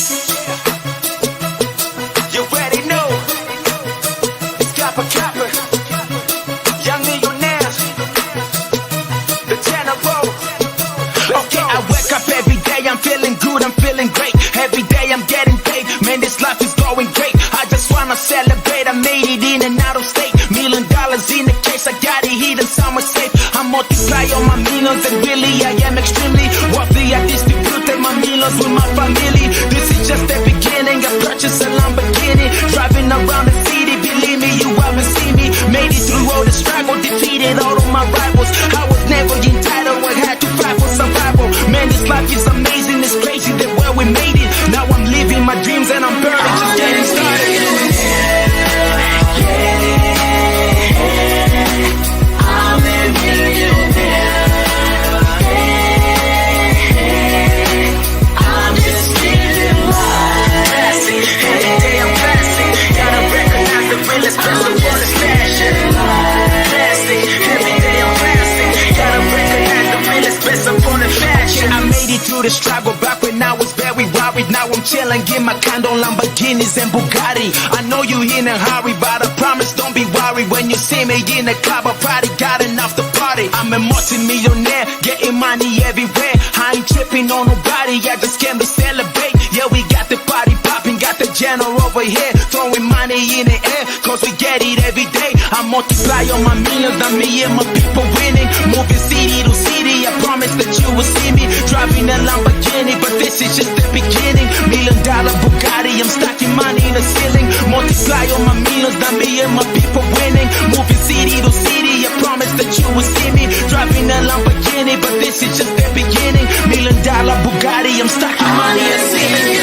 You already know. It's Kappa Kappa. Young millionaires. The general. Okay, I wake up every day, I'm feeling good, I'm feeling great. Every day I'm getting paid, man, this life is going great. I just wanna celebrate, I made it in and out of state. $1 million in the case, I got it hidden somewhere safe. I multiply all my millions and really I am extremely wealthy. I distributed my millions with my family. This is just the beginning, I purchased a Lamborghini. Driving around the city, believe me, you haven't seen me. Made it through all the struggle, defeated all of my rivals. I was never entitled, I had to fight for survival. Man, this life is amazing, it's crazy the way we made it. Now I'm living my dreams and I'm barely just getting started. I made it through the struggle back when I was very worried. Now I'm chilling, get my condo, Lamborghinis and Bugatti. I know you in a hurry, but I promise don't be worried. When you see me in the club, I probably got enough to party. I'm a multi-millionaire, getting money everywhere. I ain't tripping on nobody, I just came to celebrate. Yeah, we got the party popping, got the general over here, throwing money in the air, cause we get it every day. I multiply on my millions, now me and my people winning. Moving city to city, I promise that you will see me driving a Lamborghini, but this is just the beginning. $1 million Bugatti, I'm stacking money in the ceiling. Multiply on my millions, now me and my people winning. Moving city to city, I promise that you will see me driving a Lamborghini, but this is just the beginning. $1 million Bugatti, I'm stacking money in the ceiling.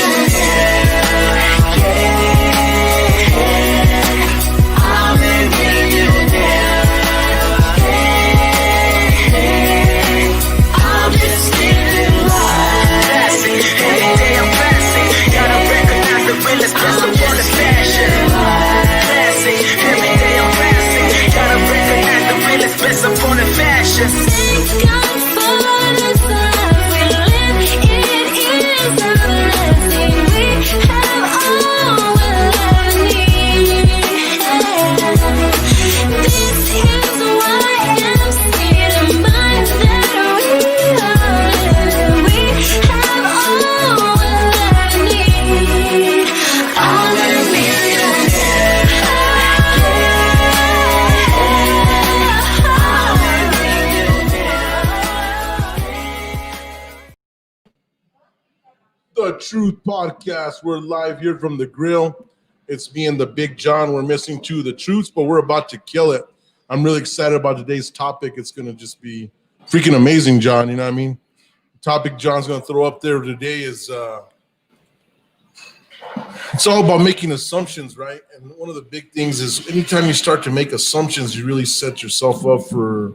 The Truth Podcast. We're live here from the grill. It's me and the Big John. We're missing two of the truths, but we're about to kill it. I'm really excited about today's topic. It's going to just be freaking amazing, John. You know what I mean? The topic John's going to throw up there today is it's all about making assumptions, right? And one of the big things is anytime you start to make assumptions, you really set yourself up for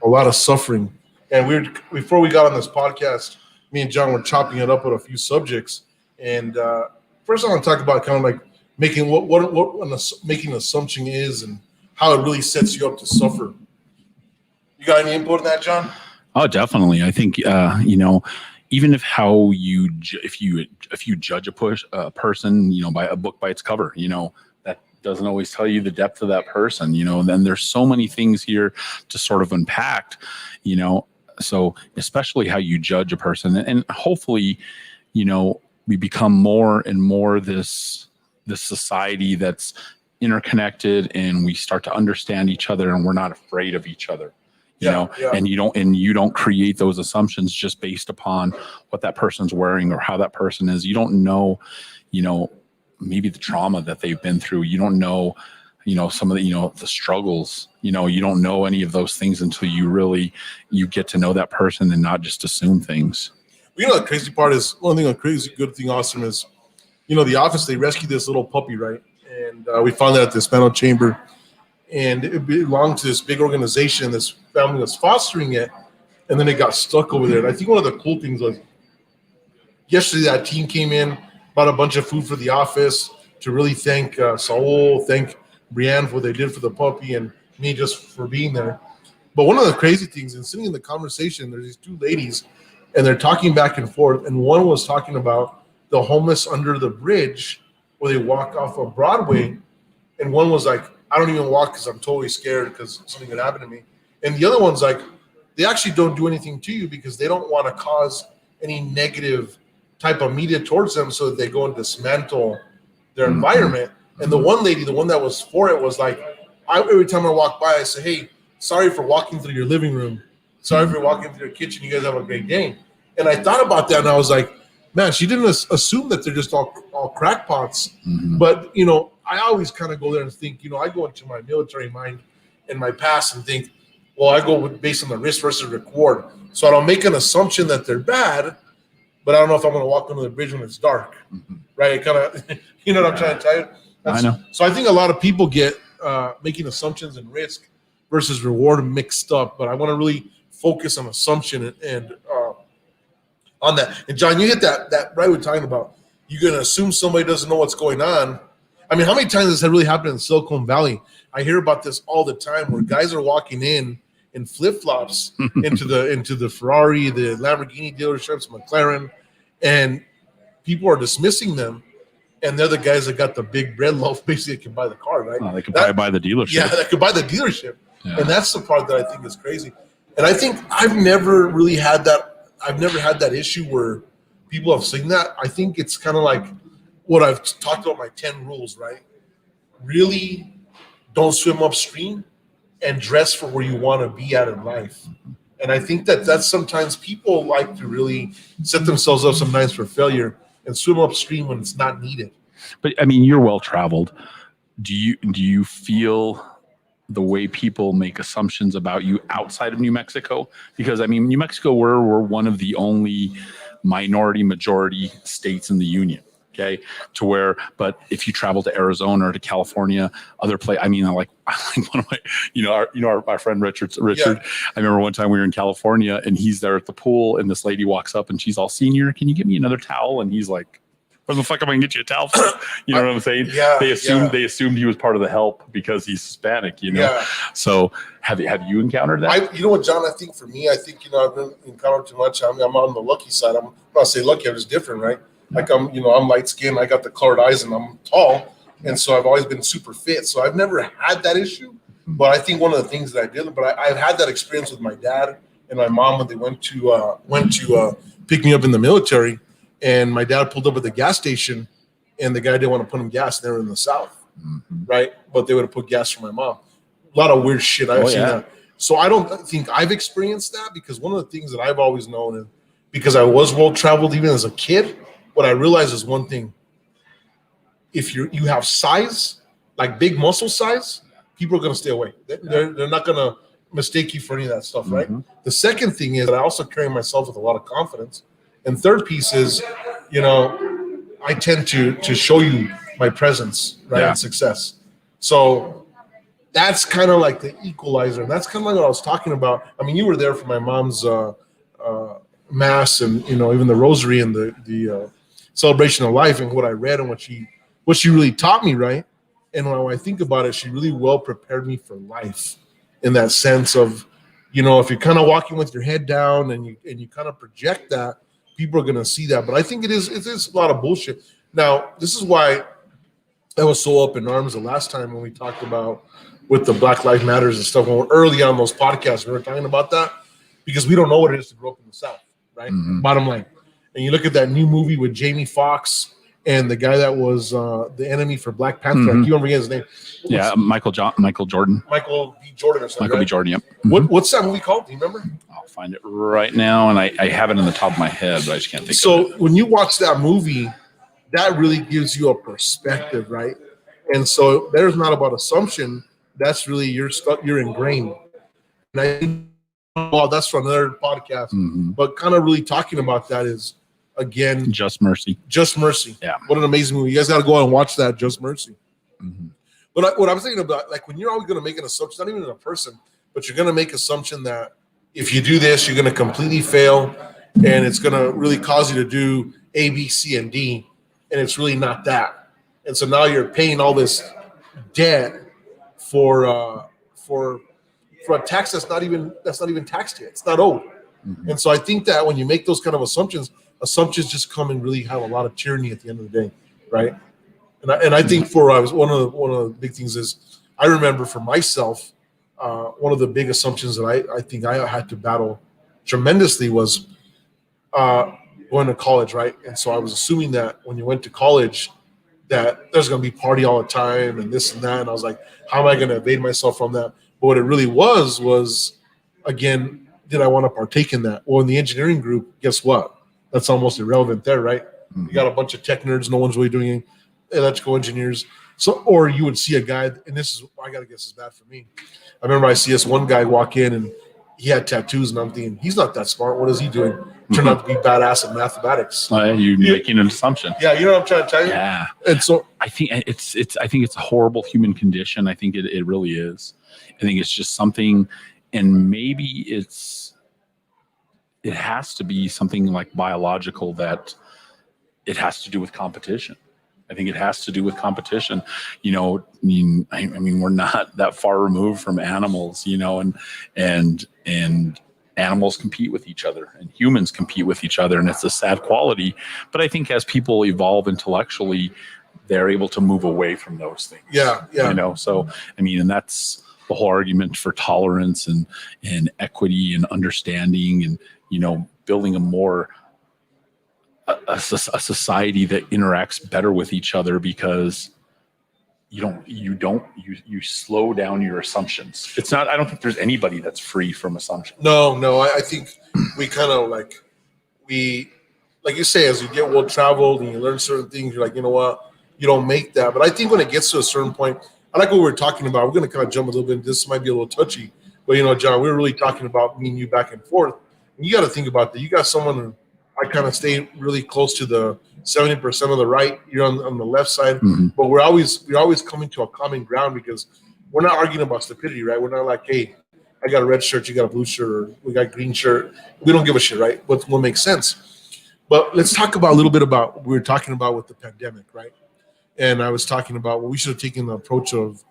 a lot of suffering. And before we got on this podcast, me and John were chopping it up with a few subjects. And first I want to talk about kind of like making making an assumption is and how it really sets you up to suffer. You got any input on that, John? Oh, definitely. I think, even if if you judge a person, by a book by its cover, that doesn't always tell you the depth of that person, then there's so many things here to sort of unpack, So especially how you judge a person, and hopefully, we become more and more this society that's interconnected, and we start to understand each other, and we're not afraid of each other. And you don't create those assumptions just based upon what that person's wearing or how that person is. You don't know, maybe the trauma that they've been through. You don't know, some of the, the struggles, you don't know any of those things until you get to know that person and not just assume things. The crazy part is one thing, a crazy good thing, awesome is, the office, they rescued this little puppy, right? And we found that at the Hispano Chamber, and it belonged to this big organization. This family was fostering it, and then it got stuck over there. And I think one of the cool things was yesterday that team came in, bought a bunch of food for the office to really thank Saul, thank Brianne for what they did for the puppy, and me just for being there. But one of the crazy things, and sitting in the conversation, there's these two ladies, and they're talking back and forth, and one was talking about the homeless under the bridge where they walk off of Broadway, and one was like, I don't even walk because I'm totally scared because something could happen to me. And the other one's like, they actually don't do anything to you because they don't want to cause any negative type of media towards them so that they go and dismantle their environment. And the one lady, the one that was for it, was like, every time I walk by, I say, hey, sorry for walking through your living room. Sorry for walking through your kitchen. You guys have a great day. And I thought about that, and I was like, man, she didn't assume that they're just all crackpots. But, you know, I always kind of go there and think, you know, I go into my military mind and my past and think, well, I go based on the risk versus reward. So I don't make an assumption that they're bad, but I don't know if I'm going to walk under the bridge when it's dark, right? It kind of, you know what I'm trying to tell you? I know. So I think a lot of people get making assumptions and risk versus reward mixed up, but I want to really focus on assumption and on that. And John, you hit that right we're talking about. You're going to assume somebody doesn't know what's going on. I mean, how many times has that really happened in Silicon Valley? I hear about this all the time where guys are walking in flip-flops into the Ferrari, the Lamborghini dealerships, McLaren, and people are dismissing them. And they're the guys that got the big bread loaf, basically can buy the car, right? They could probably buy the dealership. Yeah, that could buy the dealership. Yeah. And that's the part that I think is crazy. And I think I've never really had that. I've never had that issue where people have seen that. I think it's kind of like what I've talked about, my 10 rules, right? Really don't swim upstream and dress for where you want to be at in life. And I think that's sometimes people like to really set themselves up sometimes for failure and swim upstream when it's not needed. But I mean, you're well traveled. Do you feel the way people make assumptions about you outside of New Mexico? Because I mean, New Mexico, we're one of the only minority majority states in the union. Okay, to where, but if you travel to Arizona or to California, other place, I mean, I like one of my, our friend Richard. Yeah. I remember one time we were in California and he's there at the pool and this lady walks up and she's all, "Senior, can you give me another towel?" And he's like, "Where the fuck am I gonna get you a towel for?" You know what I'm saying? Yeah. They assumed he was part of the help because he's Hispanic. You know. Yeah. So have you encountered that? You know what, John? I think for me, I've been encountered too much. I'm on the lucky side. I'm not say lucky. I'm just different, right? Like I'm light skinned. I got the colored eyes, and I'm tall, and so I've always been super fit. So I've never had that issue. But I think one of the things that I did, I've had that experience with my dad and my mom when they went to pick me up in the military, and my dad pulled up at the gas station, and the guy didn't want to put him gas. They were in the South, right? But they would have put gas for my mom. A lot of weird shit I've seen that. So I don't think I've experienced that, because one of the things that I've always known, and because I was well traveled even as a kid. What I realize is one thing: if you have size, like big muscle size, people are going to stay away. They're not going to mistake you for any of that stuff, right? The second thing is that I also carry myself with a lot of confidence. And third piece is, I tend to show you my presence, right, and success. So that's kind of like the equalizer. And that's kind of like what I was talking about. I mean, you were there for my mom's mass, and even the rosary and the celebration of life, and what I read and what she really taught me, right? And when I think about it, she really well prepared me for life, in that sense of, if you're kind of walking with your head down and you kind of project that, people are going to see that. But I think it is a lot of bullshit. Now, this is why I was so up in arms the last time when we talked about with the Black Lives Matters and stuff. When we're early on those podcasts, we were talking about that, because we don't know what it is to grow up in the South, right? Bottom line. And you look at that new movie with Jamie Foxx and the guy that was the enemy for Black Panther. I can't remember his name. Michael Jordan. Michael B. Jordan or something. Michael B. Jordan, yep. What's that movie called? Do you remember? I'll find it right now, and I have it in the top of my head, but I just can't think of it. So when you watch that movie, that really gives you a perspective, right? And so there's not about assumption. That's really you're ingrained. And I think, that's for another podcast. But kind of really talking about that is, again, Just Mercy. Yeah. What an amazing movie. You guys got to go out and watch that, Just Mercy. But what I'm thinking about, like, when you're always going to make an assumption, not even in a person, but you're going to make assumption that if you do this, you're going to completely fail, and it's going to really cause you to do A, B, C, and D, and it's really not that. And so now you're paying all this debt for a tax that's not even taxed yet. It's not owed. And so I think that when you make those kind of assumptions, assumptions just come and really have a lot of tyranny at the end of the day, right? And I think for I was one of the big things is I remember for myself, one of the big assumptions that I think I had to battle tremendously was going to college, right? And so I was assuming that when you went to college, that there's going to be party all the time and this and that. And I was like, how am I going to evade myself from that? But what it really was again, did I want to partake in that? Well, in the engineering group, guess what? That's almost irrelevant there, right? Mm-hmm. You got a bunch of tech nerds. No one's really doing anything. Electrical engineers. So, or you would see a guy, and this is, I got to guess, is bad for me. I remember I see this one guy walk in and he had tattoos, and I'm thinking, he's not that smart. What is he doing? Turned out to be badass at mathematics. You're making an assumption. Yeah, you know what I'm trying to tell you? Yeah. And so I think it's a horrible human condition. I think it really is. I think it's just something, and maybe it has to be something like biological, that it has to do with competition. I think it has to do with competition. You know, I mean, we're not that far removed from animals, you know, and animals compete with each other and humans compete with each other, and it's a sad quality. But I think as people evolve intellectually, they're able to move away from those things. Yeah. You know, so I mean, and that's the whole argument for tolerance and equity and understanding, and, you know, building a society that interacts better with each other, because you slow down your assumptions. It's not, I don't think there's anybody that's free from assumptions. No, I think we kind of like you say, as you get well traveled and you learn certain things, you're like, you know what, you don't make that. But I think when it gets to a certain point, I like what we were talking about. We're going to kind of jump a little bit. This might be a little touchy, but, you know, John, we were really talking about me and you back and forth. And you got to think about that. You got someone who, I kind of stay really close to the 70% of the right. You're on the left side, Mm-hmm. but we're always coming to a common ground, because we're not arguing about stupidity, right? We're not like, hey, I got a red shirt, you got a blue shirt, or we got a green shirt. We don't give a shit, right? What makes sense? But let's talk about a little bit about what we were talking about with the pandemic, right? And I was talking about, well, we should have taken the approach of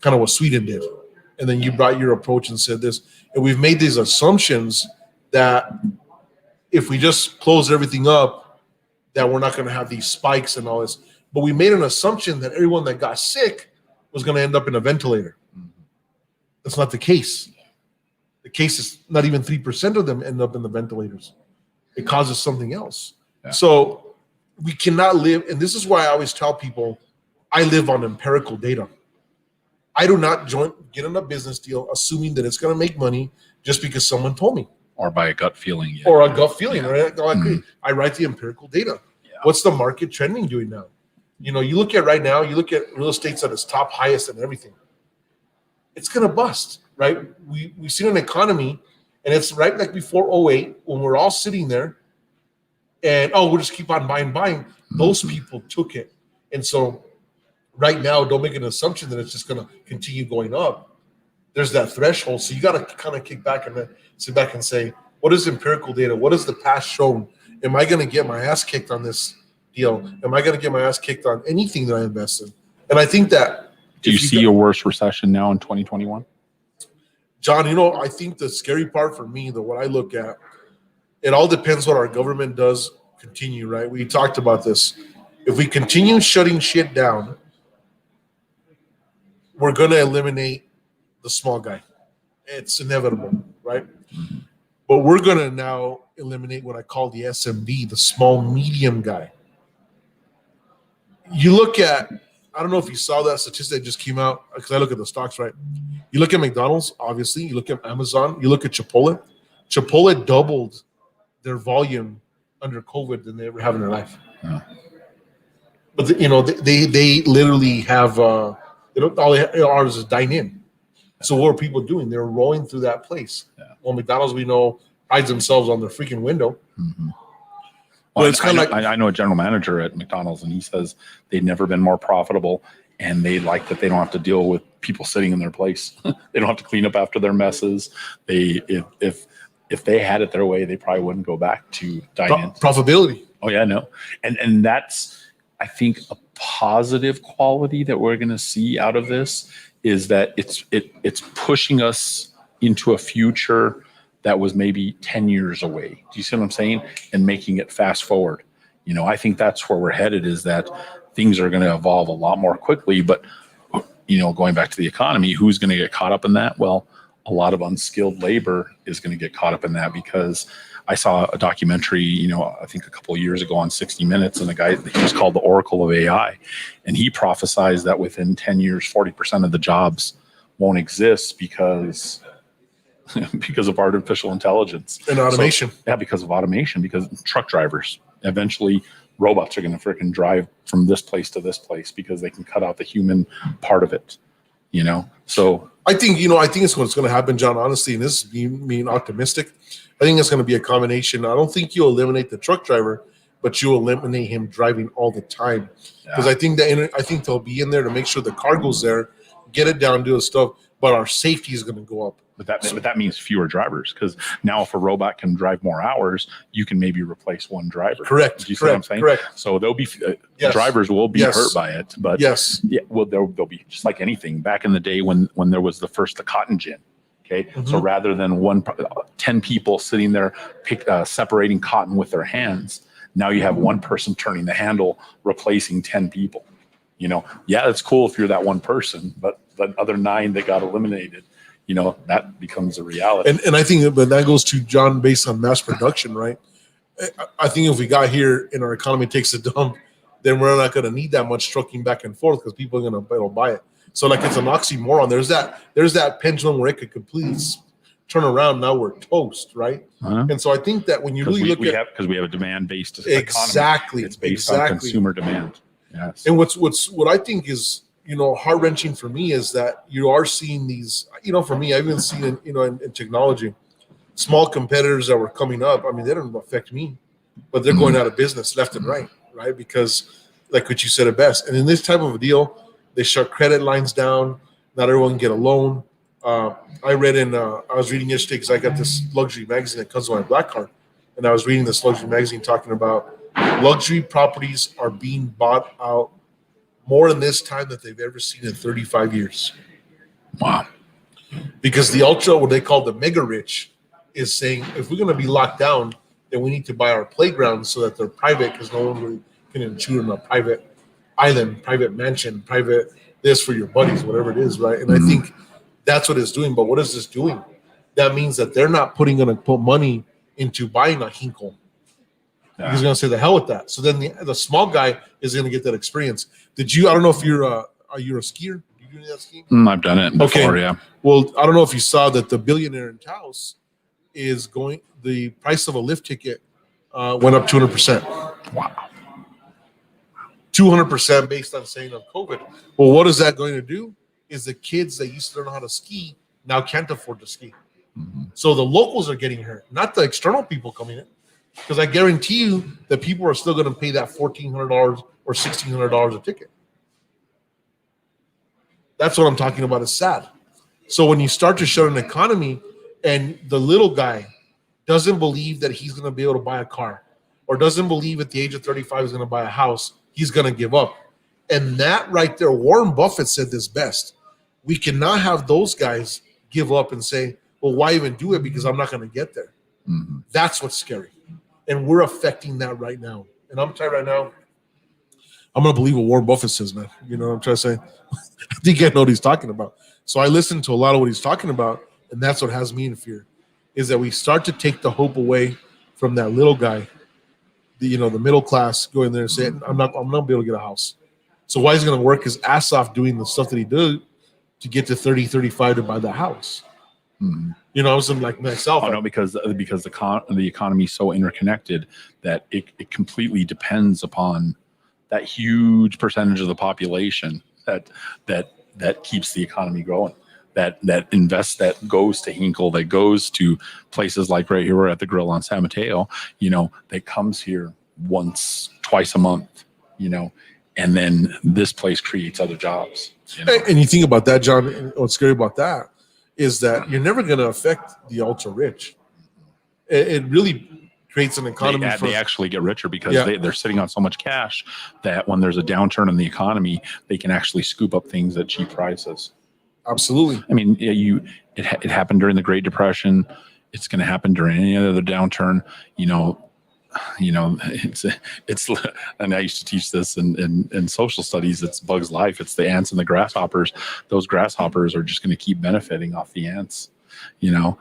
kind of what Sweden did, and then you brought your approach and said this, and we've made these assumptions that if we just close everything up, that we're not going to have these spikes and all this. But we made an assumption that everyone that got sick was going to end up in a ventilator. That's not the case. The case is not even 3% of them end up in the ventilators. It causes something else. Yeah. So we cannot live, and this is why I always tell people, I live on empirical data. I do not get in a business deal assuming that it's going to make money just because someone told me. Or by a gut feeling. Yeah. Or a gut feeling, right? Mm-hmm. I write the empirical data. Yeah. What's the market trending doing now? You know, you look at right now, you look at real estate's at its top, highest, and everything. It's going to bust, right? We've seen an economy, and it's right like before 08, when we're all sitting there and, we'll just keep on buying. Those people took it. And so right now, don't make an assumption that it's just going to continue going up. There's that threshold. So you got to kind of kick back and then sit back and say, what is empirical data? What has the past shown? Am I going to get my ass kicked on this deal? Am I going to get my ass kicked on anything that I invest in? And I think that. Do you see a worse recession now in 2021? John, you know, I think the scary part for me, what I look at, it all depends what our government does continue, right? We talked about this. If we continue shutting shit down, we're going to eliminate the small guy. It's inevitable, right? Mm-hmm. But we're going to now eliminate what I call the SMB, the small medium guy. You look at, I don't know if you saw that statistic that just came out, because I look at the stocks, right? You look at McDonald's, obviously. You look at Amazon. You look at Chipotle. Chipotle doubled their volume under COVID than they ever have in their life. Yeah. But they literally have all they are is dine in. So what are people doing? They're rolling through that place. Yeah. Well, McDonald's, we know, prides themselves on their freaking window. Mm-hmm. Well, Well, it's kind of like I know a general manager at McDonald's, and he says they've never been more profitable, and they like that they don't have to deal with people sitting in their place. They don't have to clean up after their messes. If they had it their way, they probably wouldn't go back to dine in. profitability. Oh yeah, no, and that's, I think, a positive quality that we're going to see out of this is that it's pushing us into a future that was maybe 10 years away. Do you see what I'm saying? And making it fast forward. I think that's where we're headed, is that things are going to evolve a lot more quickly. But, going back to the economy, who's going to get caught up in that? Well, a lot of unskilled labor is going to get caught up in that, because I saw a documentary, I think a couple of years ago on 60 Minutes, and the guy, he was called the Oracle of AI. And he prophesized that within 10 years, 40% of the jobs won't exist because of artificial intelligence And automation. So, because of automation, because truck drivers, eventually robots are going to freaking drive from this place to this place because they can cut out the human part of it, So I think it's what's going to happen, John, honestly, and this is being optimistic. I think it's going to be a combination. I don't think you'll eliminate the truck driver, but you eliminate him driving all the time. Because I think they'll be in there to make sure the cargo's there, get it down, do the stuff, but our safety is going to go up. But that means fewer drivers, because now if a robot can drive more hours, you can maybe replace one driver. Correct. Do you see what I'm saying? Correct. So there'll be Yes. drivers will be Yes. hurt by it, but Yes. yeah, well, there'll be just like anything back in the day when there was the cotton gin. Okay, Mm-hmm. so rather than 10 people sitting there separating cotton with their hands, now you have one person turning the handle, replacing 10 people. Yeah, it's cool if you're that one person, but the other 9 that got eliminated, that becomes a reality. And I think, but that goes to John, based on mass production, right? I think if we got here and our economy takes a dump, then we're not going to need that much trucking back and forth, because people are going to buy it. So like, it's an oxymoron. There's that pendulum where it could completely turn around. Now we're toast, right? Uh-huh. And so I think that when you really look at because we have a demand-based exactly, economy. It's based on consumer demand. Yes. And what I think is, heart wrenching for me is that you are seeing these, for me, I've even seen it, in technology, small competitors that were coming up. I mean, they don't affect me, but they're going out of business left and right, because like what you said it best. And in this type of a deal, they shut credit lines down. Not everyone can get a loan. I was reading yesterday, because I got this luxury magazine that comes with my black card. And I was reading this luxury magazine talking about luxury properties are being bought out more in this time that they've ever seen in 35 years. Wow. Because the ultra, what they call the mega rich, is saying, if we're going to be locked down, then we need to buy our playgrounds so that they're private, because no one really can intrude on a private island, private mansion, private this for your buddies, whatever it is, right? And I think that's what it's doing. But what is this doing? That means that they're not going to put money into buying a Hinkle. Yeah. He's going to say the hell with that. So then the small guy is going to get that experience. I don't know if are you a skier? Do you do any of that skiing? I've done it before, Okay. yeah. Well, I don't know if you saw that the billionaire in Taos is the price of a lift ticket went up 200%. Wow. 200% based on saying of COVID. Well, what is that going to do? Is the kids that used to learn how to ski now can't afford to ski. Mm-hmm. So the locals are getting hurt, not the external people coming in. Because I guarantee you that people are still going to pay that $1,400 or $1,600 a ticket. That's what I'm talking about. Is sad. So when you start to shut an economy, and the little guy doesn't believe that he's going to be able to buy a car, or doesn't believe at the age of 35 is going to buy a house, he's going to give up. And that right there, Warren Buffett said this best. We cannot have those guys give up and say, well, why even do it? Because I'm not going to get there. Mm-hmm. That's what's scary. And we're affecting that right now. And I'm telling you right now, I'm going to believe what Warren Buffett says, man. You know what I'm trying to say? I think I know what he's talking about. So I listen to a lot of what he's talking about, and that's what has me in fear, is that we start to take the hope away from that little guy, the middle class, going there and saying, I'm not going to be able to get a house. So why is he going to work his ass off doing the stuff that he did to get to 30, 35 to buy the house? Mm-hmm. Something like myself. Oh no, because the economy is so interconnected that it completely depends upon that huge percentage of the population that keeps the economy growing. That invests, that goes to Hinkle, that goes to places like right here, we're at the Grill on San Mateo, that comes here twice a month, and then this place creates other jobs. And you think about that, John, and what's scary about that is that you're never going to affect the ultra rich. It really creates an economy. They actually get richer because Yeah. they're sitting on so much cash that when there's a downturn in the economy, they can actually scoop up things at cheap prices. Absolutely. I mean, it happened during the Great Depression. It's going to happen during any other downturn. It's and I used to teach this in social studies. It's Bugs Life. It's the ants and the grasshoppers. Those grasshoppers are just going to keep benefiting off the ants, and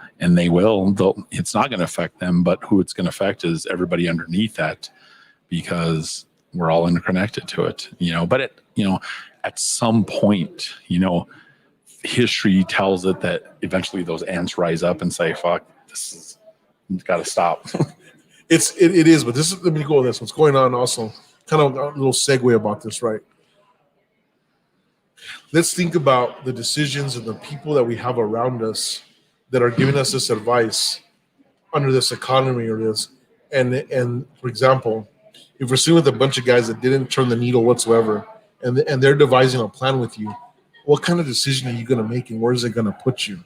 it's not going to affect them, but who it's going to affect is everybody underneath that, because we're all interconnected to it, but at some point, history tells it that eventually those ants rise up and say, fuck, this is got to stop. It is, but let me go with this. What's going on also, kind of a little segue about this, right? Let's think about the decisions and the people that we have around us that are giving us this advice under this economy or this. And for example, if we're sitting with a bunch of guys that didn't turn the needle whatsoever, and they're devising a plan with you, what kind of decision are you going to make, and where is it going to put you?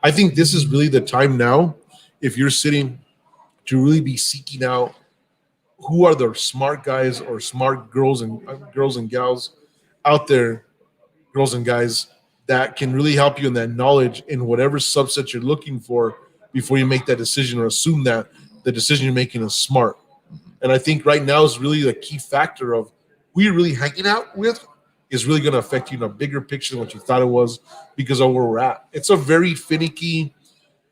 I think this is really the time now, if you're sitting, to really be seeking out who are the smart guys or smart girls and gals out there, girls and guys, that can really help you in that knowledge in whatever subset you're looking for before you make that decision, or assume that the decision you're making is smart. And I think right now is really the key factor of who you're really hanging out with is really going to affect you in a bigger picture than what you thought it was, because of where we're at. It's a very finicky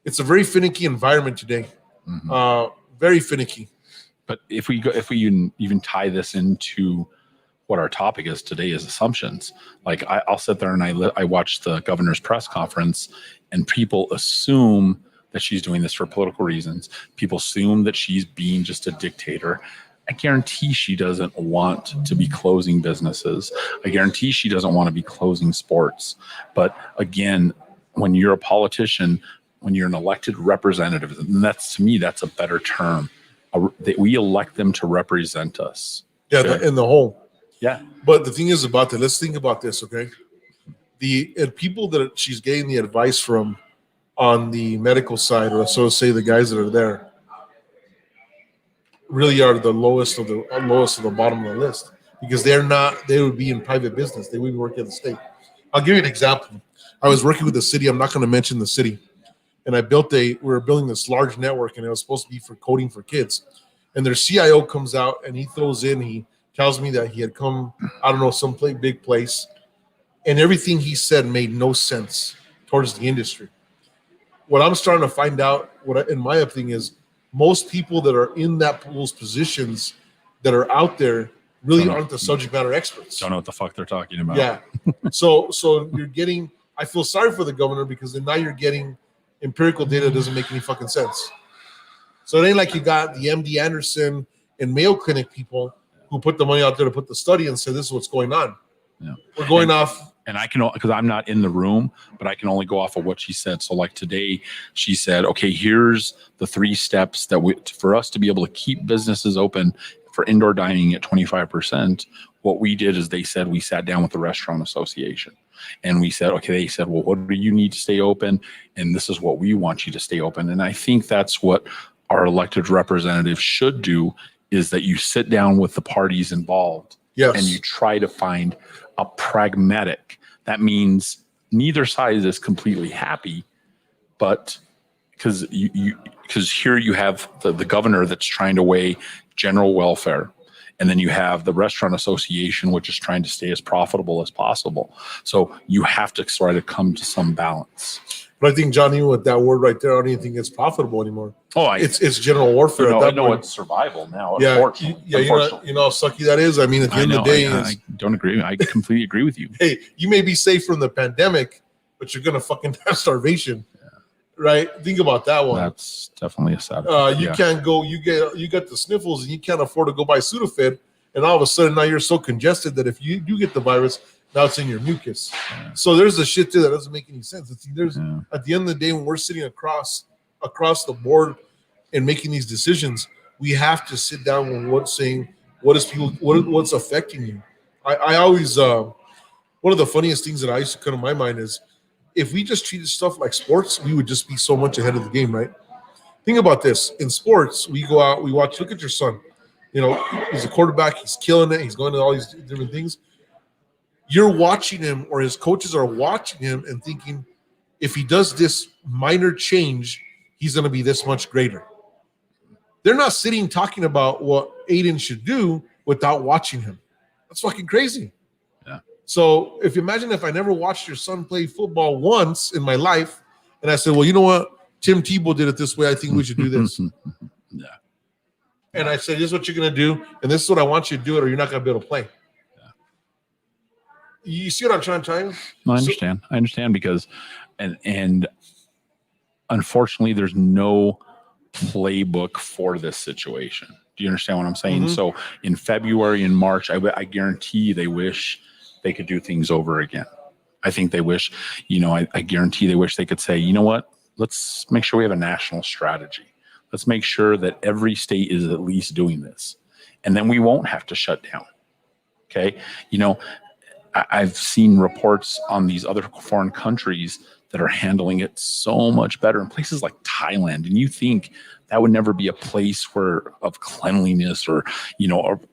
environment today. Mm-hmm. Very finicky. But if we even tie this into what our topic is today, is assumptions. Like I'll sit there and I watch the governor's press conference, and people assume that she's doing this for political reasons. People assume that she's being just a dictator. I guarantee she doesn't want to be closing businesses. I guarantee she doesn't want to be closing sports. But again, when you're a politician, when you're an elected representative, and that's, to me, that's a better term. We elect them to represent us. Yeah, okay? in the whole. Yeah. But the thing is about that, let's think about this, okay? The people that she's getting the advice from on the medical side, or so to say, the guys that are there, really are the lowest of the bottom of the list, because they would be in private business. They wouldn't work at the state. I'll give you an example. I was working with the city. I'm not going to mention the city. And we were building this large network, and it was supposed to be for coding for kids. And their CIO comes out and he tells me that he had come, I don't know, some big place, and everything he said made no sense towards the industry. What I'm starting to find out, in my opinion, is most people that are in those positions that are out there really aren't the subject matter experts. Don't know what the fuck they're talking about. Yeah. So you're getting, I feel sorry for the governor, because then now you're getting empirical data that doesn't make any fucking sense. So it ain't like you got the MD Anderson and Mayo Clinic people who put the money out there to put the study and say, this is what's going on. Yeah. We're going off. And I can, because I'm not in the room, but I can only go off of what she said. So like today, she said, okay, here's the 3 steps that for us to be able to keep businesses open for indoor dining at 25%. What we did is we sat down with the Restaurant Association, and we said, okay, they said, well, what do you need to stay open? And this is what we want you to stay open. And I think that's what our elected representatives should do, is that you sit down with the parties involved. Yes. And you try to find a pragmatic. That means neither side is completely happy, but because here you have the governor that's trying to weigh general welfare, and then you have the Restaurant Association, which is trying to stay as profitable as possible. So you have to try to come to some balance. But I think, John, even with that word right there, I don't even think it's profitable anymore. Oh, it's general warfare. I know it's survival now. Yeah, unfortunately. you know how sucky that is. I mean, at the end of the day, I don't agree. I completely agree with you. Hey, you may be safe from the pandemic, but you're gonna fucking have starvation, right? Think about that one. That's definitely a sad. You can't go. You got the sniffles, and you can't afford to go buy Sudafed, and all of a sudden now you're so congested that if you do get the virus, now it's in your mucus. Yeah. So there's a shit too that doesn't make any sense. At the end of the day, when we're sitting across the board and making these decisions, we have to sit down with what's affecting you. I always one of the funniest things that I used to come to my mind is, if we just treated stuff like sports, we would just be so much ahead of the game, right? Think about this. In sports, we go out, we watch. Look at your son. He's a quarterback. He's killing it. He's going to all these different things. You're watching him, or his coaches are watching him and thinking, if he does this minor change, he's going to be this much greater. They're not sitting talking about what Aiden should do without watching him. That's fucking crazy. Yeah. So if you imagine if I never watched your son play football once in my life, and I said, well, you know what? Tim Tebow did it this way. I think we should do this. Yeah. And I said, this is what you're going to do, and this is what I want you to do it, or you're not going to be able to play. Yeah. You see what I'm trying to tell you? No, I understand because, and unfortunately, there's no playbook for this situation. Do you understand what I'm saying? Mm-hmm. So in February and March, I guarantee they wish they could do things over again. I think they wish, I guarantee they wish they could say, you know what? Let's make sure we have a national strategy. Let's make sure that every state is at least doing this. And then we won't have to shut down. Okay. I've seen reports on these other foreign countries that are handling it so much better in places like Thailand. And you think that would never be a place of cleanliness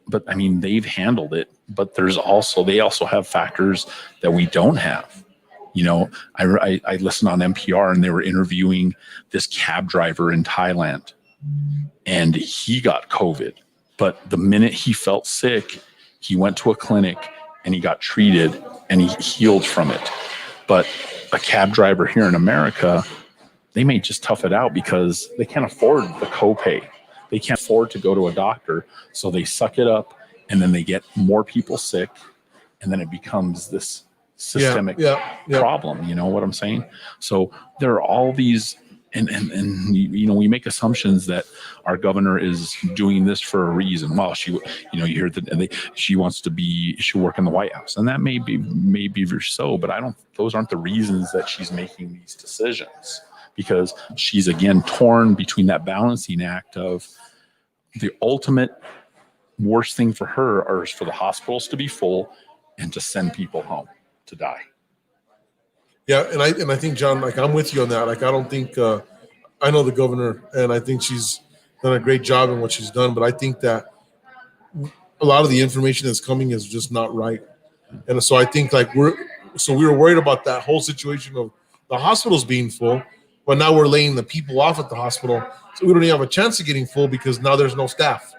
but I mean, they've handled it, but they also have factors that we don't have. I listened on NPR and they were interviewing this cab driver in Thailand and he got COVID, but the minute he felt sick, he went to a clinic and he got treated and he healed from it. But a cab driver here in America, they may just tough it out because they can't afford the copay. They can't afford to go to a doctor. So they suck it up and then they get more people sick. And then it becomes this systemic problem. You know what I'm saying? So there are all these, and we make assumptions that our governor is doing this for a reason. Well, she hear that she she'll work in the White House, and that may be so, but those aren't the reasons that she's making these decisions, because she's again torn between that balancing act of the ultimate worst thing for her is for the hospitals to be full and to send people home to die. Yeah, and I think, John, like, I'm with you on that. Like, I don't think I know the governor, and I think she's done a great job in what she's done. But I think that a lot of the information that's coming is just not right. And so I think we were worried about that whole situation of the hospitals being full, but now we're laying the people off at the hospital, so we don't even have a chance of getting full because now there's no staff.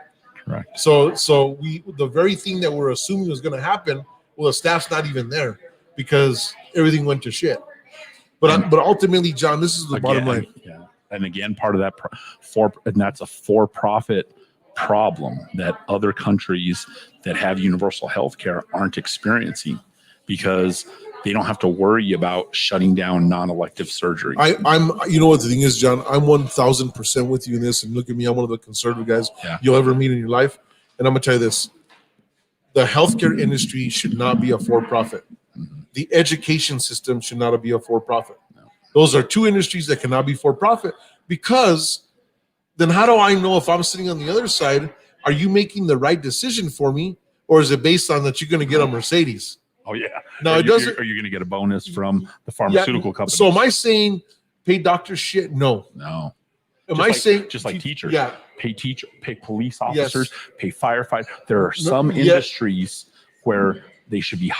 Correct. So the very thing that we're assuming was going to happen, well, the staff's not even there, because everything went to shit. But ultimately, John, this is the bottom line. Yeah. And again, part of that that's a for-profit problem that other countries that have universal health care aren't experiencing, because they don't have to worry about shutting down non-elective surgery. I'm you know what the thing is, John, I'm 1,000% with you in this. And look at me, I'm one of the conservative guys you'll ever meet in your life. And I'm gonna tell you this: the healthcare industry should not be a for-profit. The education system should not be a for-profit. No. Those are two industries that cannot be for-profit, because then how do I know if I'm sitting on the other side, are you making the right decision for me, or is it based on that you're going to get a Mercedes? Oh, yeah. Now, are you going to get a bonus from the pharmaceutical company? So am I saying pay doctors shit? No. No. Am I saying just like teachers? Yeah. Pay police officers, pay firefighters. There are some industries where they should be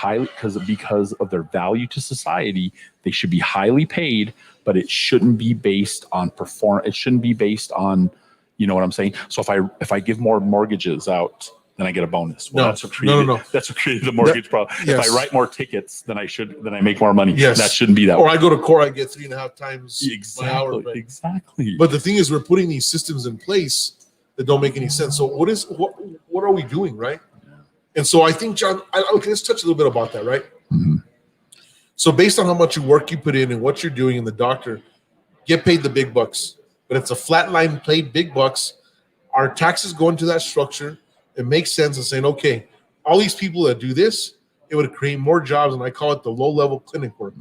because of their value to society, they should be highly paid, but it shouldn't be based on performance. It shouldn't be based on, you know what I'm saying? So if I give more mortgages out, then I get a bonus. Well, that's what created the mortgage problem. Yes. If I write more tickets, then I make more money. Yes. That shouldn't be that Or way. I go to court, I get 3.5 times my hour. Exactly. But the thing is, we're putting these systems in place that don't make any sense. So what are we doing, right? And so I think, John, let's touch a little bit about that, right? Mm-hmm. So based on how much work you put in and what you're doing in the doctor, get paid the big bucks. But it's a flat line paid big bucks. Our taxes go into that structure. It makes sense of saying, okay, all these people that do this, it would create more jobs, and I call it the low-level clinic work.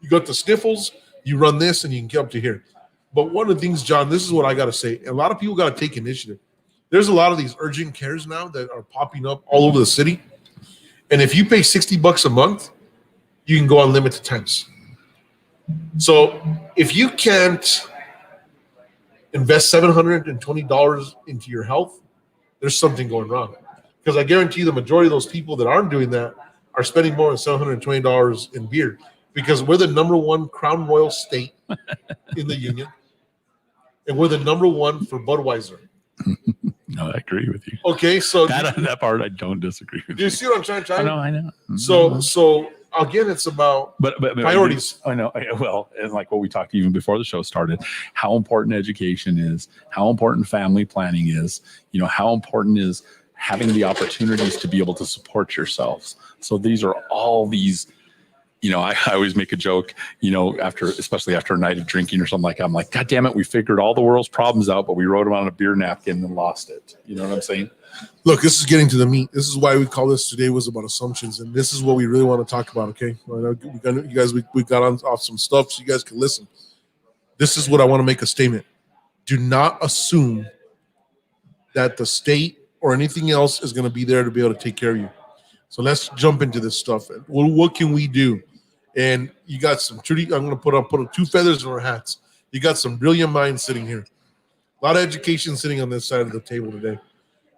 You got the sniffles, you run this, and you can get up to here. But one of the things, John, this is what I got to say. A lot of people got to take initiative. There's a lot of these urgent cares now that are popping up all over the city. And if you pay $60 a month, you can go unlimited times. So if you can't invest $720 into your health, there's something going wrong. Because I guarantee the majority of those people that aren't doing that are spending more than $720 in beer. because we're the number one Crown Royal state in the union, and we're the number one for Budweiser. No, I agree with you. Okay, so That part I don't disagree with do you see what I'm trying to tell you? I know. So again, it's about but priorities. I know. Well, and like what we talked even before the show started, how important education is, how important family planning is, how important is having the opportunities to be able to support yourselves. So these are all these, I always make a joke, especially after a night of drinking or something like that. I'm like, God damn it, we figured all the world's problems out, but we wrote them on a beer napkin and lost it. You know what I'm saying? Look, this is getting to the meat. This is why we call this today was about assumptions, and this is what we really want to talk about. Okay, we got off some stuff so you guys can listen. This is what I want to make a statement. Do not assume that the state or anything else is going to be there to be able to take care of you. So let's jump into this stuff. Well, what can we do? And you got some truly. I'm going to put two feathers in our hats. You got some brilliant minds sitting here. A lot of education sitting on this side of the table today.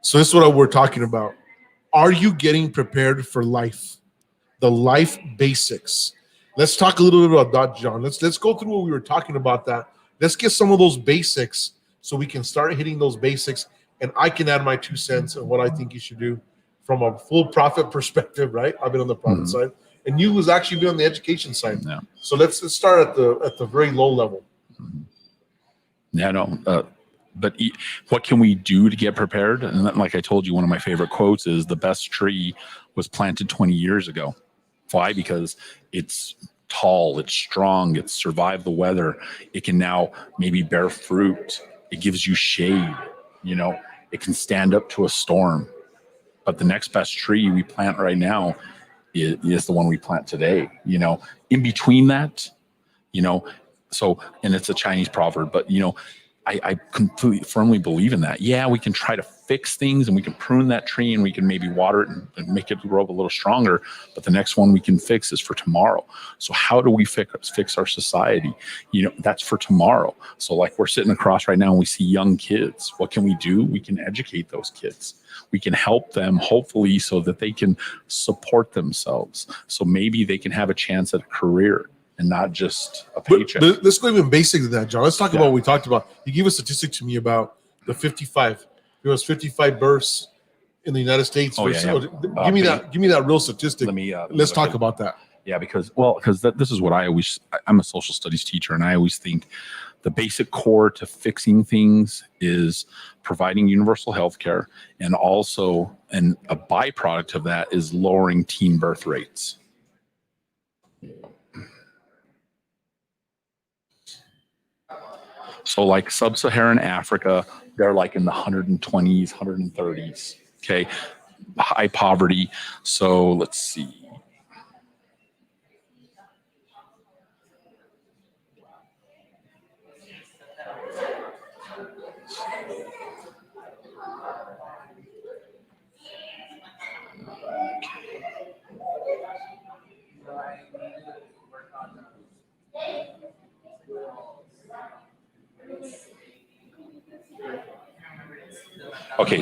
So this is what we're talking about. Are you getting prepared for life? The life basics. Let's talk a little bit about that, John. Let's go through what we were talking about that. Let's get some of those basics so we can start hitting those basics, and I can add my 2 cents on what I think you should do from a full profit perspective, right? I've been on the profit side, and you was actually been on the education side. Yeah. So let's start at the very low level. Yeah, no. But what can we do to get prepared? And like I told you, one of my favorite quotes is the best tree was planted 20 years ago. Why? Because it's tall, it's strong, it's survived the weather. It can now maybe bear fruit. It gives you shade. It can stand up to a storm. But the next best tree we plant right now is the one we plant today. In between that, so, and it's a Chinese proverb, but I completely firmly believe in that. Yeah, we can try to fix things and we can prune that tree and we can maybe water it and make it grow up a little stronger. But the next one we can fix is for tomorrow. So how do we fix our society? That's for tomorrow. So like we're sitting across right now and we see young kids. What can we do? We can educate those kids. We can help them hopefully so that they can support themselves. So maybe they can have a chance at a career and not just a paycheck. But let's go even basic to that, John. Let's talk about what we talked about. You gave a statistic to me about the 55. There was 55 births in the United States. Give me that real statistic. Let's talk about that. Yeah, because this is what I'm a social studies teacher, and I always think the basic core to fixing things is providing universal health care, and also, and a byproduct of that is lowering teen birth rates. So like sub-Saharan Africa, they're like in the 120s, 130s, okay? High poverty. So let's see. Okay,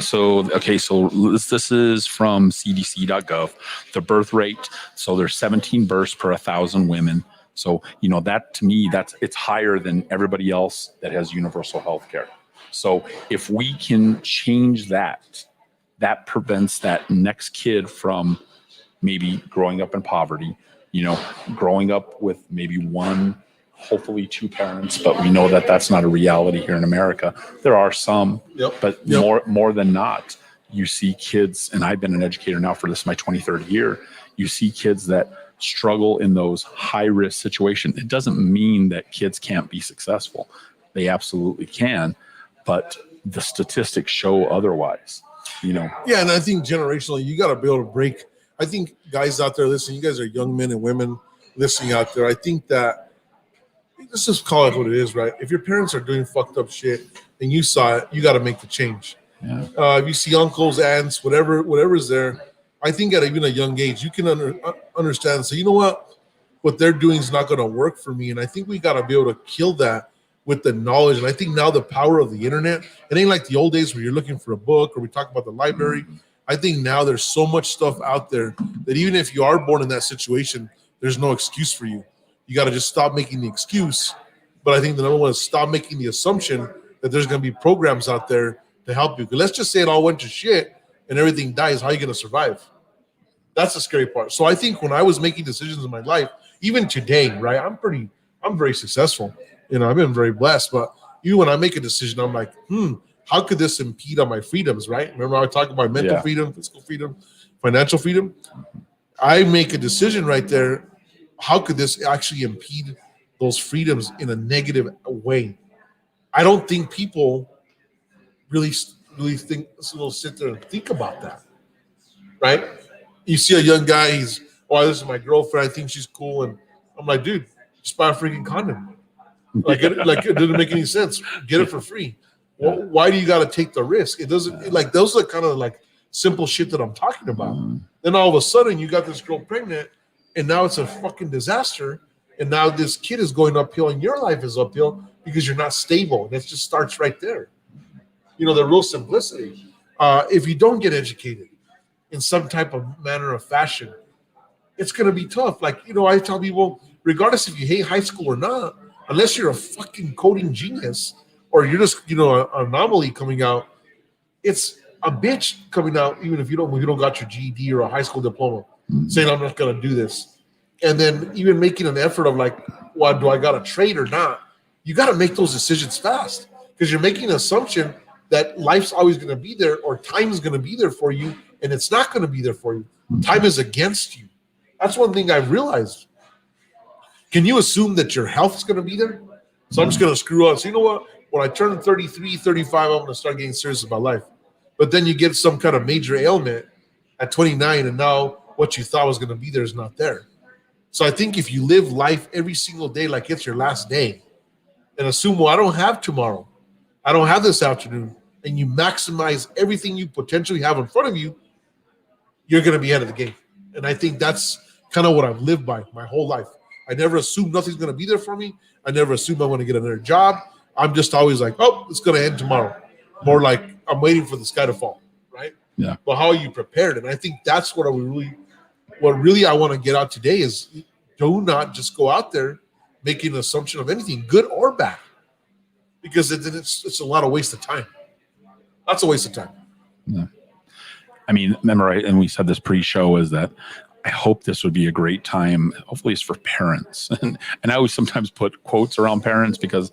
so this is from CDC.gov. The birth rate. So there's 17 births per 1,000 women. So that to me, it's higher than everybody else that has universal health care. So if we can change that prevents that next kid from maybe growing up in poverty. Growing up with maybe one, hopefully two parents, but we know that that's not a reality here in America. There are some, but more than not, you see kids, and I've been an educator now for my 23rd year, you see kids that struggle in those high-risk situations. It doesn't mean that kids can't be successful. They absolutely can, but the statistics show otherwise, Yeah, and I think generationally, you got to be able to break. I think guys out there listening, you guys are young men and women listening out there. I think that, let's just call it what it is, right? If your parents are doing fucked up shit and you saw it, you got to make the change. Yeah. If you see uncles, aunts, whatever is there, I think at even a young age, you can understand and say, you know what they're doing is not going to work for me. And I think we got to be able to kill that with the knowledge. And I think now the power of the internet, it ain't like the old days where you're looking for a book or we talk about the library. Mm-hmm. I think now there's so much stuff out there that even if you are born in that situation, there's no excuse for you. You got to just stop making the excuse. But I think the number one is stop making the assumption that there's going to be programs out there to help you. 'Cause let's just say it all went to shit and everything dies. How are you going to survive? That's the scary part. So I think when I was making decisions in my life, even today, right, I'm very successful. I've been very blessed. But even when I make a decision, I'm like, how could this impede on my freedoms, right? Remember I talked about mental freedom, physical freedom, financial freedom? I make a decision right there. How could this actually impede those freedoms in a negative way? I don't think people really think, will sit there and think about that, right? You see a young guy, this is my girlfriend, I think she's cool. And I'm like, dude, just buy a freaking condom. Like it didn't make any sense. Get it for free. Well, why do you got to take the risk? It doesn't, like, those are kind of like simple shit that I'm talking about. Then all of a sudden you got this girl pregnant and now it's a fucking disaster. And now this kid is going uphill and your life is uphill because you're not stable. And it just starts right there. The real simplicity. If you don't get educated in some type of manner of fashion, it's going to be tough. Like, I tell people, regardless if you hate high school or not, unless you're a fucking coding genius or you're just, an anomaly coming out, it's a bitch coming out, even if you don't got your GED or a high school diploma, saying I'm not going to do this. And then even making an effort of like, well, do I got to trade or not? You got to make those decisions fast because you're making an assumption that life's always going to be there or time is going to be there for you, and it's not going to be there for you. Time is against you. That's one thing I've realized. Can you assume that your health is going to be there? So I'm just going to screw up. So you know what? When I turn 33, 35, I'm going to start getting serious about life. But then you get some kind of major ailment at 29, and now what you thought was going to be there is not there. So I think if you live life every single day like it's your last day and assume, well, I don't have tomorrow, I don't have this afternoon, and you maximize everything you potentially have in front of you, you're going to be ahead of the game. And I think that's kind of what I've lived by my whole life. I never assume nothing's going to be there for me. I never assume I'm going to get another job. I'm just always like, oh, it's going to end tomorrow. More like I'm waiting for the sky to fall, right? Yeah. But how are you prepared? And I think that's what really I want to get out today is do not just go out there making an assumption of anything, good or bad, because it's a lot of waste of time. That's a waste of time. Yeah. I mean, remember, and we said this pre-show is that I hope this would be a great time. Hopefully it's for parents. And I always sometimes put quotes around parents because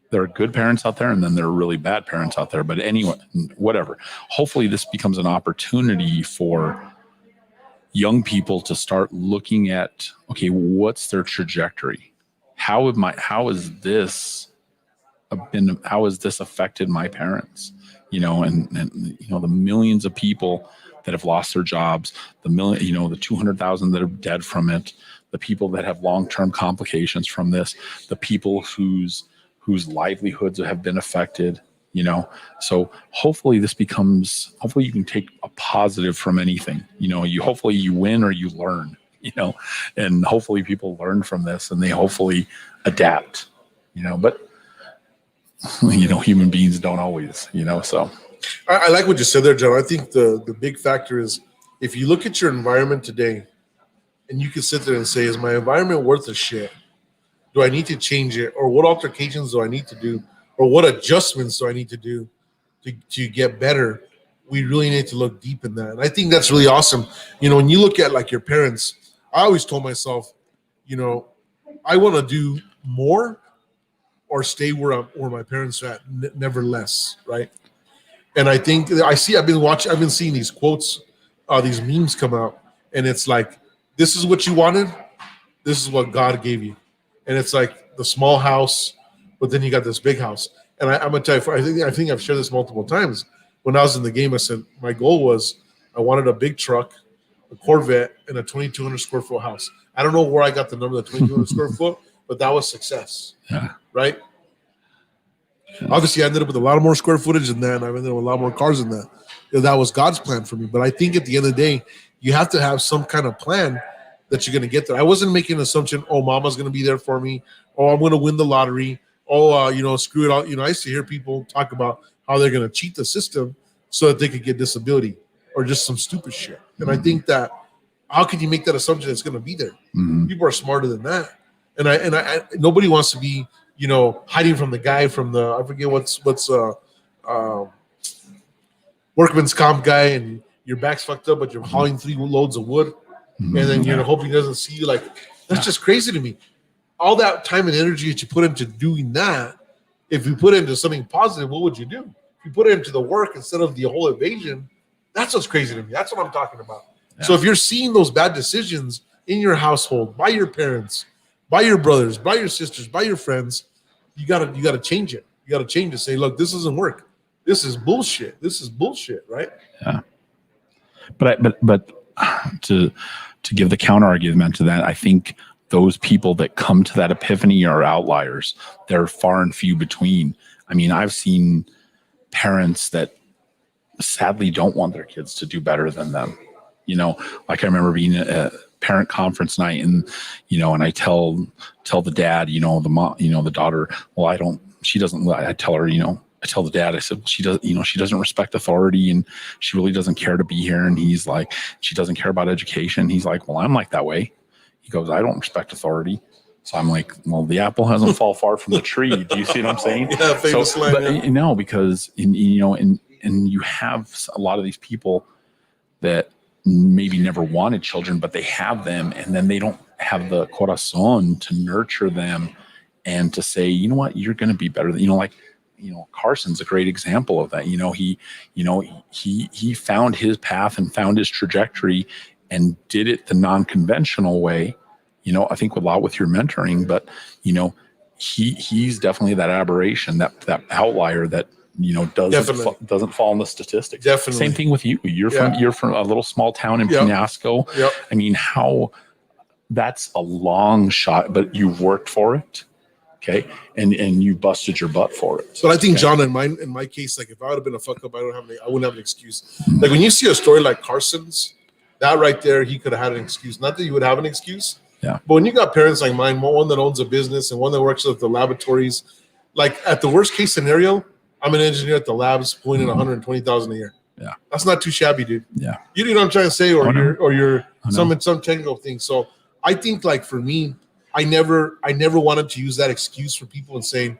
there are good parents out there and then there are really bad parents out there. But anyway, whatever. Hopefully this becomes an opportunity for young people to start looking at, okay, what's their trajectory? How has this affected my parents? And the millions of people that have lost their jobs, the 200,000 that are dead from it, the people that have long-term complications from this, the people whose livelihoods have been affected, So hopefully hopefully you can take a positive from anything, hopefully you win or you learn, and hopefully people learn from this and they hopefully adapt, but human beings don't always, so. I like what you said there, John. I think the big factor is if you look at your environment today and you can sit there and say, is my environment worth a shit? Do I need to change it? Or what altercations do I need to do? Or what adjustments do I need to do to get better? We really need to look deep in that. And I think that's really awesome. When you look at like your parents, I always told myself, I want to do more or stay where my parents are at, never less, right? And I think I've been seeing these quotes, these memes come out, and it's like, this is what you wanted, this is what God gave you. And it's like the small house, but then you got this big house. And I'm gonna tell you, I think I've shared this multiple times. When I was in the game, I said my goal was I wanted a big truck, a Corvette, and a 2,200 square foot house. I don't know where I got the number of the 2,200 square foot, but that was success. Yeah. Right? Obviously, I ended up with a lot of more square footage than that, and I ended up with a lot more cars than that. That was God's plan for me. But I think at the end of the day, you have to have some kind of plan that you're going to get there. I wasn't making an assumption, oh, mama's going to be there for me. Oh, I'm going to win the lottery. Oh, screw it all. I used to hear people talk about how they're going to cheat the system so that they could get disability or just some stupid shit. And I think that how can you make that assumption it's going to be there? Mm-hmm. People are smarter than that. I nobody wants to be, hiding from the guy from the, I forget what's workman's comp guy, and your back's fucked up, but you're hauling 3 loads of wood, and then you're hoping he doesn't see you. Like, that's just crazy to me. All that time and energy that you put into doing that, if you put it into something positive, what would you do? If you put it into the work instead of the whole evasion, that's what's crazy to me. That's what I'm talking about. Yeah. So if you're seeing those bad decisions in your household, by your parents, by your brothers, by your sisters, by your friends, you gotta change it. You gotta change it. Say, look, this doesn't work. This is bullshit. This is bullshit, right? Yeah. But to give the counter argument to that, I think those people that come to that epiphany are outliers. They're far and few between. I mean, I've seen parents that sadly don't want their kids to do better than them. Like I remember being at a parent conference night, and and I tell the dad, the mom, the daughter, well, I tell her, I tell the dad, I said, she doesn't respect authority, and she really doesn't care to be here. And he's like, she doesn't care about education. He's like, well, I'm like that way. He goes, I don't respect authority. So I'm like, well, the apple hasn't fall far from the tree. Do you see what I'm saying? Yeah, famous line. Yeah. Because you have a lot of these people that maybe never wanted children, but they have them, and then they don't have the corazon to nurture them and to say, you know what, you're going to be better than, Carson's a great example of that. He found his path and found his trajectory and did it the non-conventional way, I think a lot with your mentoring, but, he's definitely that aberration, that outlier that, doesn't fall in the statistics. Definitely. Same thing with you. You're from a little small town in Pinasco. Yep. I mean, that's a long shot, but you worked for it. Okay. And you busted your butt for it. But I think, John, in my case, like if I would have been a fuck up, I wouldn't have an excuse. Like when you see a story like Carson's, that right there, he could have had an excuse. Not that you would have an excuse. Yeah. But when you got parents like mine, one that owns a business and one that works at the laboratories, like at the worst case scenario, I'm an engineer at the labs pulling in $120,000 a year. Yeah. That's not too shabby, dude. Yeah. You know what I'm trying to say? Or you're some technical thing. So I think like for me, I never wanted to use that excuse for people and saying,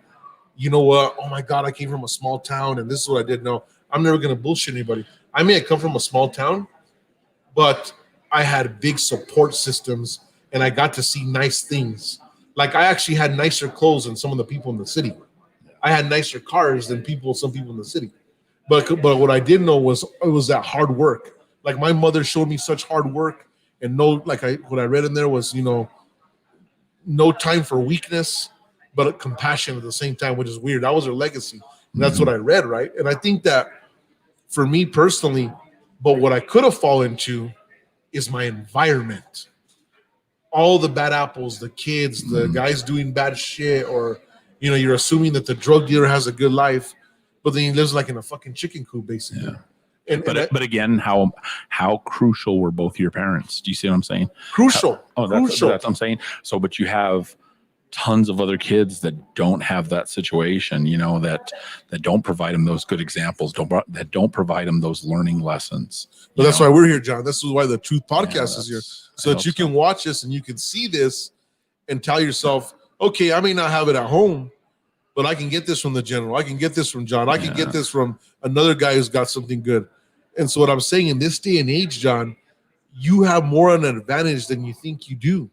you know what? Oh my God, I came from a small town and this is what I did. No, I'm never going to bullshit anybody. I may have come from a small town, but I had big support systems and I got to see nice things. Like I actually had nicer clothes than some of the people in the city. I had nicer cars than some people in the city. But what I didn't know was it was that hard work. Like my mother showed me such hard work, and what I read in there was, no time for weakness, but compassion at the same time, which is weird. That was her legacy. And that's what I read, right? And I think that for me personally, but what I could have fallen into is my environment. All the bad apples, the kids, the guys doing bad shit, or you're assuming that the drug dealer has a good life, but then he lives like in a fucking chicken coop, basically. Yeah. But again, how crucial were both your parents? Do you see what I'm saying? Crucial. That's what I'm saying. So, but you have tons of other kids that don't have that situation, that don't provide them those good examples, that don't provide them those learning lessons. But that's why we're here, John. This is why the Truth Podcast is here, so that you can watch this and you can see this and tell yourself, okay, I may not have it at home, but I can get this from the general. I can get this from John. I can get this from another guy who's got something good. And so what I'm saying, in this day and age, John, you have more of an advantage than you think you do,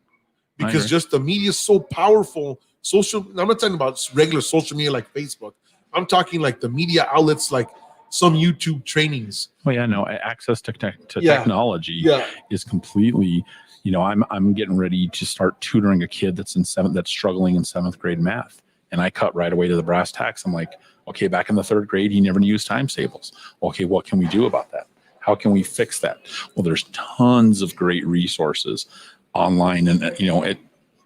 because just the media is so powerful. I'm not talking about regular social media like Facebook. I'm talking like the media outlets, like some YouTube trainings. Oh yeah, no, access to technology is completely. I'm getting ready to start tutoring a kid that's struggling in 7th grade math. And I cut right away to the brass tacks. I'm like, okay, back in the 3rd grade, he never used times tables. Okay, what can we do about that? How can we fix that? Well, there's tons of great resources online, and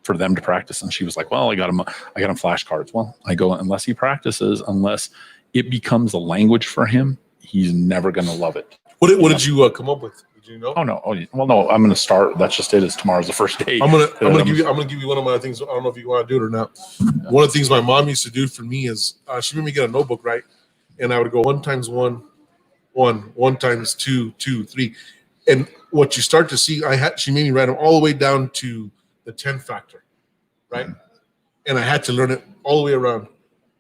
for them to practice. And she was like, well, I got him flashcards. Well, I go, unless he practices, unless it becomes a language for him, he's never going to love it. What did you come up with? Did you know? Oh no! Well, no. I'm going to start. That's just it. Is tomorrow's the first day. I'm gonna give you one of my things. I don't know if you want to do it or not. Yeah. One of the things my mom used to do for me is she made me get a notebook, right? And I would go 1 times 1, 1 times 2, 2, 3, and what you start to see, she made me write them all the way down to the 10 factor. right? And I had to learn it all the way around.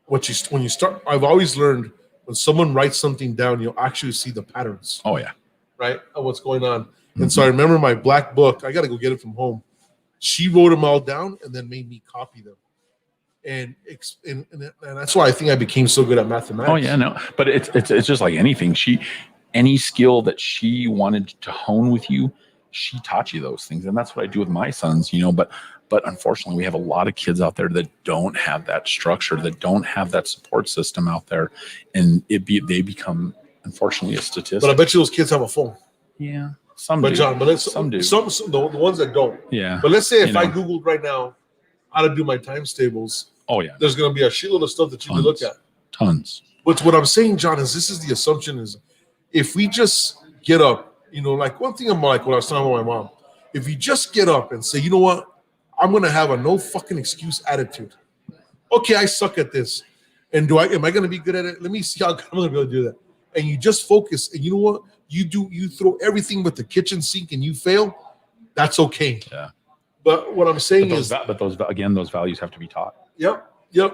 When you start, I've always learned when someone writes something down, you'll actually see the patterns, Oh yeah. right, of what's going on. And so I remember my black book. I got to go get it from home. She wrote them all down and then made me copy them. And that's why I think I became so good at mathematics. Oh yeah, no, but it's just like anything. Any skill that she wanted to hone with you, she taught you those things, and that's what I do with my sons. But unfortunately, we have a lot of kids out there that don't have that structure, that don't have that support system out there, and they become, unfortunately, a statistic. But I bet you those kids have a phone. Yeah, some But do. John, but Some do. Some the ones that don't. Yeah. But let's say if You I know. Googled right now how to do my times tables, Oh yeah, there's going to be a shitload of stuff that you can look at. tons. What I'm saying, John, is this is the assumption is if we just get up, like one thing I'm like what I was talking about my mom, if you just get up and say, you know what, I'm going to have a no fucking excuse attitude. Okay, I suck at this. And am I going to be good at it? Let me see how good I'm going to be able to do that. And you just focus, and you know what? You throw everything but the kitchen sink and you fail, that's okay. Yeah. But what I'm saying is, those values have to be taught. yep.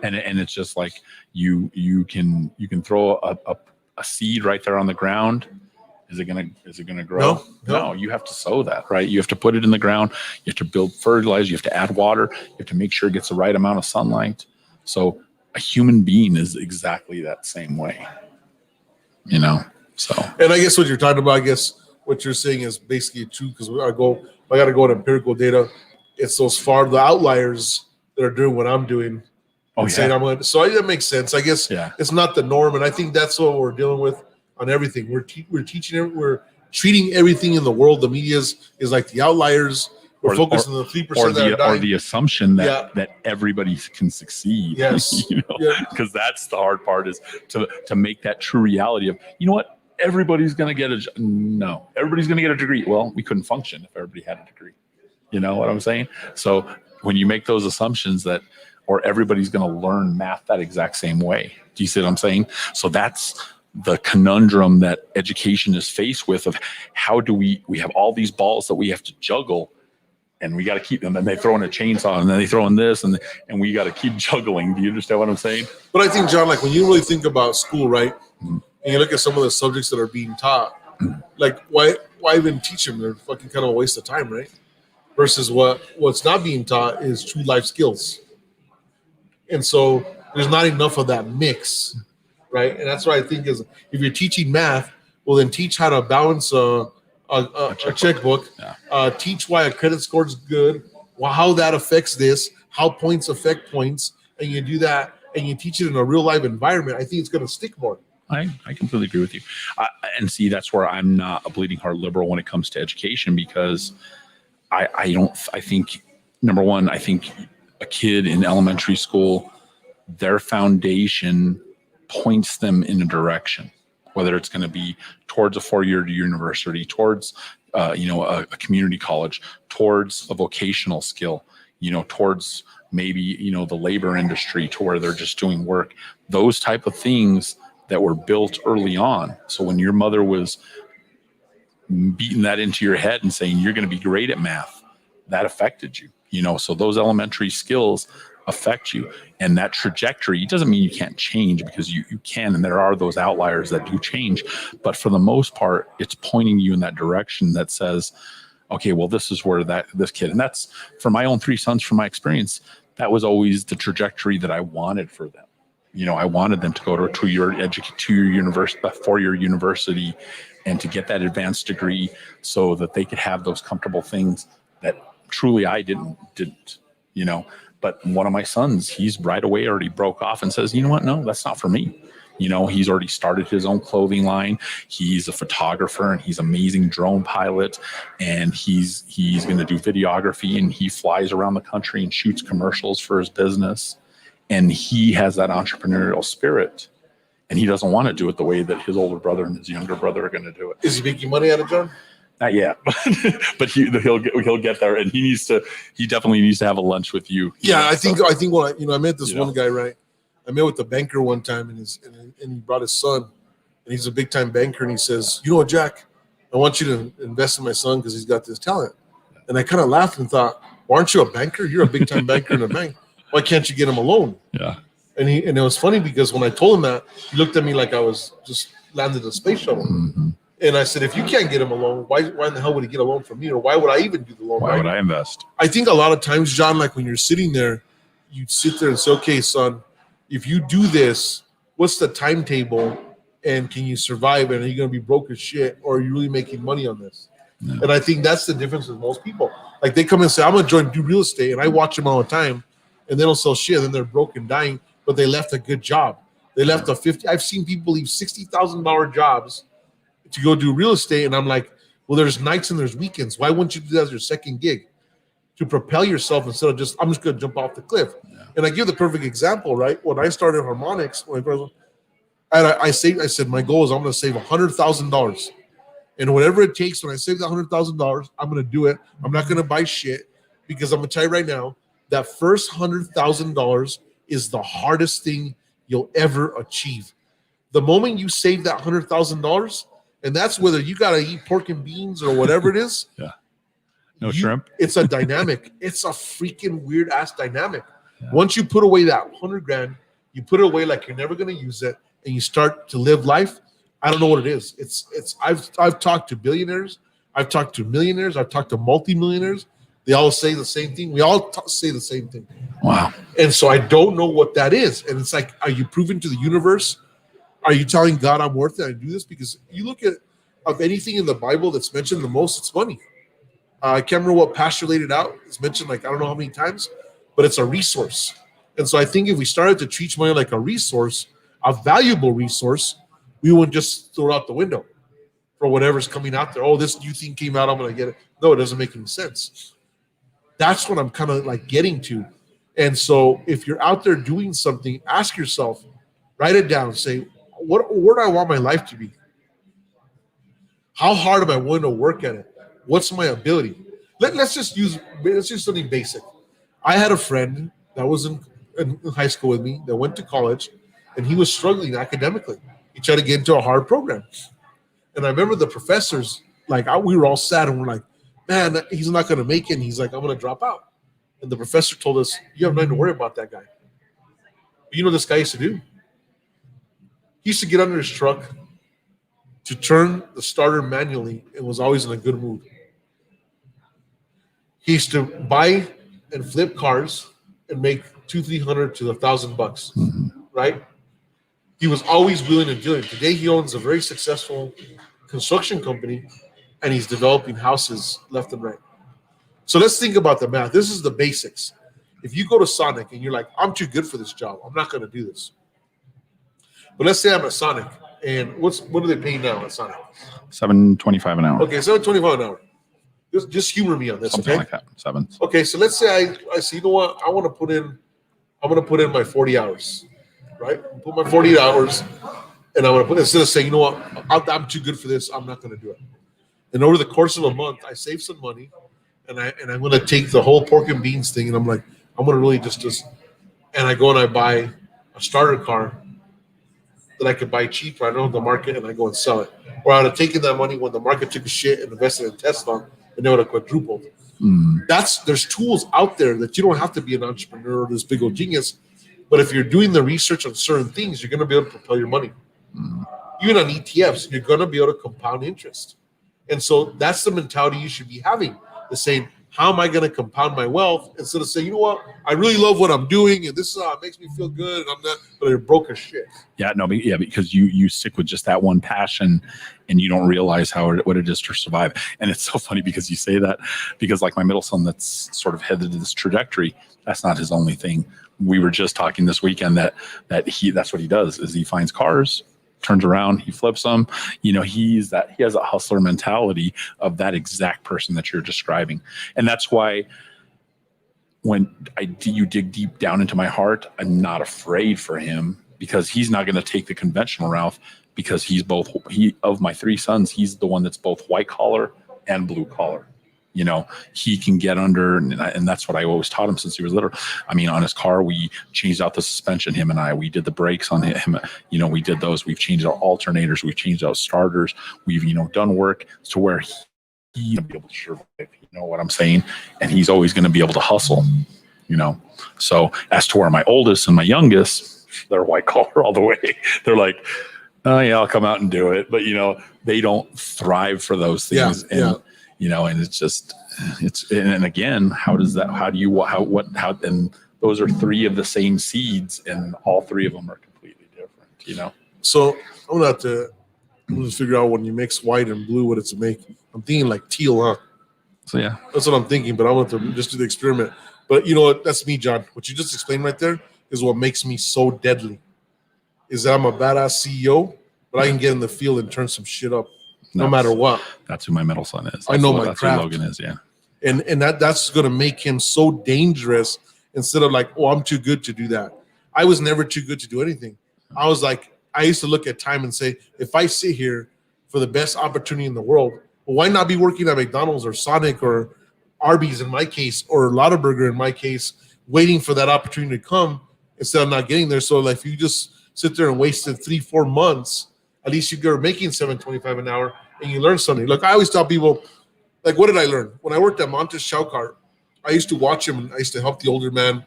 And it's just like you can throw a seed right there on the ground. Is it gonna grow? No, you have to sow that, right? You have to put it in the ground. You have to build fertilizer. You have to add water. You have to make sure it gets the right amount of sunlight. So a human being is exactly that same way. So. And I guess what you're talking about, I guess what you're saying is basically true because I got to go to empirical data. It's the outliers that are doing what I'm doing. Oh, Saying I'm going to, so that makes sense. I guess it's not the norm, and I think that's what we're dealing with on everything. We're treating everything in the world. The media is like the outliers. We're focusing on the 3% that are dying. Or the assumption that everybody can succeed. Yes, because that's the hard part is to make that true reality of what everybody's going to get everybody's going to get a degree. Well, we couldn't function if everybody had a degree. You know what I'm saying? So when you make those assumptions or everybody's going to learn math that exact same way. Do you see what I'm saying? So that's the conundrum that education is faced with of how do we have all these balls that we have to juggle and we got to keep them, and they throw in a chainsaw and then they throw in this and we got to keep juggling. Do you understand what I'm saying? But I think, John, like when you really think about school, right? Mm-hmm. And you look at some of the subjects that are being taught, like why even teach them? They're fucking kind of a waste of time, right? Versus what's not being taught is true life skills. And so there's not enough of that mix, right? And that's what I think is if you're teaching math, well, then teach how to balance a checkbook. Yeah. Teach why a credit score is good, how that affects this, how points affect points, and you do that and you teach it in a real life environment. I think it's going to stick more. I completely agree with you. And see, that's where I'm not a bleeding heart liberal when it comes to education because I think, number one, I think a kid in elementary school, their foundation points them in a direction, whether it's going to be towards a 4-year university, towards a community college, towards a vocational skill, towards maybe the labor industry to where they're just doing work. Those type of things that were built early on. So when your mother was beating that into your head and saying you're going to be great at math, that affected you. So those elementary skills affect you, and that trajectory doesn't mean you can't change, because you can, and there are those outliers that do change, but for the most part it's pointing you in that direction that says, okay, well, this is where this kid, and that's for my own 3 sons, from my experience, that was always the trajectory that I wanted for them. I wanted them to go to a 2-year university, a 4-year university, and to get that advanced degree so that they could have those comfortable things that truly I didn't. But one of my sons, he's right away already broke off and says, you know what? No, that's not for me. He's already started his own clothing line. He's a photographer and he's an amazing drone pilot, and he's going to do videography, and he flies around the country and shoots commercials for his business. And he has that entrepreneurial spirit, and he doesn't want to do it the way that his older brother and his younger brother are going to do it. Is he making money out of John? Not yet, but he'll get there, and he definitely needs to have a lunch with you. Yeah, I think when I met this one guy, right? I met with the banker one time, and he brought his son, and he's a big time banker, and he says, you know what, Jack, I want you to invest in my son because he's got this talent. And I kind of laughed and thought, Why aren't you a banker? You're a big time banker in a bank. Why can't you get him a loan? Yeah. And it was funny because when I told him that, he looked at me like I was just landed a space shuttle. Mm-hmm. And I said, if you can't get him a loan, why in the hell would he get a loan from me? Or why would I even do the loan? Why would I invest? I think a lot of times, John, like when you're sitting there, you sit there and say, okay, son, if you do this, what's the timetable? And can you survive? And are you going to be broke as shit? Or are you really making money on this? No. And I think that's the difference with most people. Like they come and say, I'm going to do real estate. And I watch them all the time. And they don't sell shit. And then they're broke and dying. But they left a good job. They left a 50. I've seen people leave $60,000 jobs to go do real estate. And I'm like, well, there's nights and there's weekends. Why wouldn't you do that as your second gig? To propel yourself instead of I'm just going to jump off the cliff. Yeah. And I give the perfect example, right? When I started Harmonics, I said, my goal is I'm going to save $100,000. And whatever it takes, when I save that $100,000, I'm going to do it. I'm not going to buy shit because I'm going to tell you right now, that first $100,000 is the hardest thing you'll ever achieve. The moment you save that $100,000, and that's whether you got to eat pork and beans or whatever it is. Yeah. No shrimp. It's a dynamic. It's a freaking weird ass dynamic. Yeah. Once you put away that $100,000, you put it away like you're never going to use it, and you start to live life. I don't know what it is. It's. I've talked to billionaires. I've talked to millionaires. I've talked to multimillionaires. They all say the same thing. We all say the same thing. Wow. And so I don't know what that is. And it's like, are you proving to the universe? Are you telling God I'm worth it? I do this because you look at of anything in the Bible that's mentioned the most, it's money. I can't remember what pastor laid it out. It's mentioned like I don't know how many times, but it's a resource. And so I think if we started to treat money like a resource, a valuable resource, we wouldn't just throw it out the window for whatever's coming out there. Oh, this new thing came out, I'm going to get it. No, it doesn't make any sense. That's what I'm kind of like getting to. And so if you're out there doing something, ask yourself, write it down, say, where do I want my life to be? How hard am I willing to work at it? What's my ability? Let's just use something basic. I had a friend that was in high school with me that went to college, and he was struggling academically. He tried to get into a hard program. And I remember the professors, we were all sad, and we're like, man, he's not going to make it. And he's like, I'm going to drop out. And the professor told us, you have nothing to worry about that guy. But you know what this guy used to do? He used to get under his truck to turn the starter manually and was always in a good mood. He used to buy and flip cars and make $200-300 to $1,000, right? He was always willing and dealing. Today he owns a very successful construction company, and he's developing houses left and right. So let's think about the math. This is the basics. If you go to Sonic and you're like, I'm too good for this job, I'm not going to do this. But let's say I'm at Sonic, and what are they paying now at Sonic? $7.25 an hour. Okay, $7.25 an hour. Just humor me on this, something okay? Like that. $7. Okay, so let's say I say, you know what? I'm gonna put in my 40 hours, right? Put my 40 hours, and I'm gonna put instead of saying, you know what, I'm too good for this, I'm not gonna do it. And over the course of a month, I save some money, and I'm gonna take the whole pork and beans thing, and I'm like, I'm gonna really just and I go and I buy a starter car that I could buy cheaper. I know the market, and I go and sell it. Or I would have taken that money when the market took a shit and invested in Tesla, and they would have quadrupled. There's tools out there that you don't have to be an entrepreneur or this big old genius, but if you're doing the research on certain things, you're going to be able to propel your money. Even on ETFs, you're going to be able to compound interest. And so that's the mentality you should be having, is saying, how am I going to compound my wealth, instead of saying, you know what, I really love what I'm doing, and this makes me feel good, and I'm not, but you're broke as shit. Because you stick with just that one passion, and you don't realize what it is to survive. And it's so funny because you say that, because like my middle son that's sort of headed to this trajectory, that's not his only thing. We were just talking this weekend that's what he does, is he finds cars, turns around, he flips them. He has a hustler mentality of that exact person that you're describing. And that's why when you dig deep down into my heart, I'm not afraid for him, because he's not going to take the conventional route, because of my three sons, he's the one that's both white collar and blue collar. He can get under, and that's what I always taught him since he was little. I mean, on his car, we changed out the suspension, him and I. We did the brakes on him. We did those. We've changed out alternators. We've changed out starters. We've, done work to where he's gonna be able to survive. You know what I'm saying? And he's always going to be able to hustle. You know. So as to where my oldest and my youngest, they're white collar all the way. They're like, oh yeah, I'll come out and do it. But you know, they don't thrive for those things. You know, and it's just, and again, how do you, and those are three of the same seeds and all three of them are completely different, you know? So I'm gonna have to figure out when you mix white and blue, what it's making. I'm thinking like teal, huh? So yeah, that's what I'm thinking, but I want to just do the experiment. But you know what? That's me, John. What you just explained right there is what makes me so deadly. Is that I'm a badass CEO, but I can get in the field and turn some shit up, no matter what. That's who my middle son is. I know my that's craft. Who Logan is, yeah. And that's going to make him so dangerous instead of like, oh, I'm too good to do that. I was never too good to do anything. I was like, I used to look at time and say, if I sit here for the best opportunity in the world, well, why not be working at McDonald's or Sonic or Arby's in my case, or Lottaburger in my case, waiting for that opportunity to come instead of not getting there. So like if you just sit there and wasted 3-4 months, at least you're making $7.25 an hour and you learn something. Look, I always tell people, like, what did I learn? When I worked at Montes Chowcart, I used to watch him and I used to help the older man,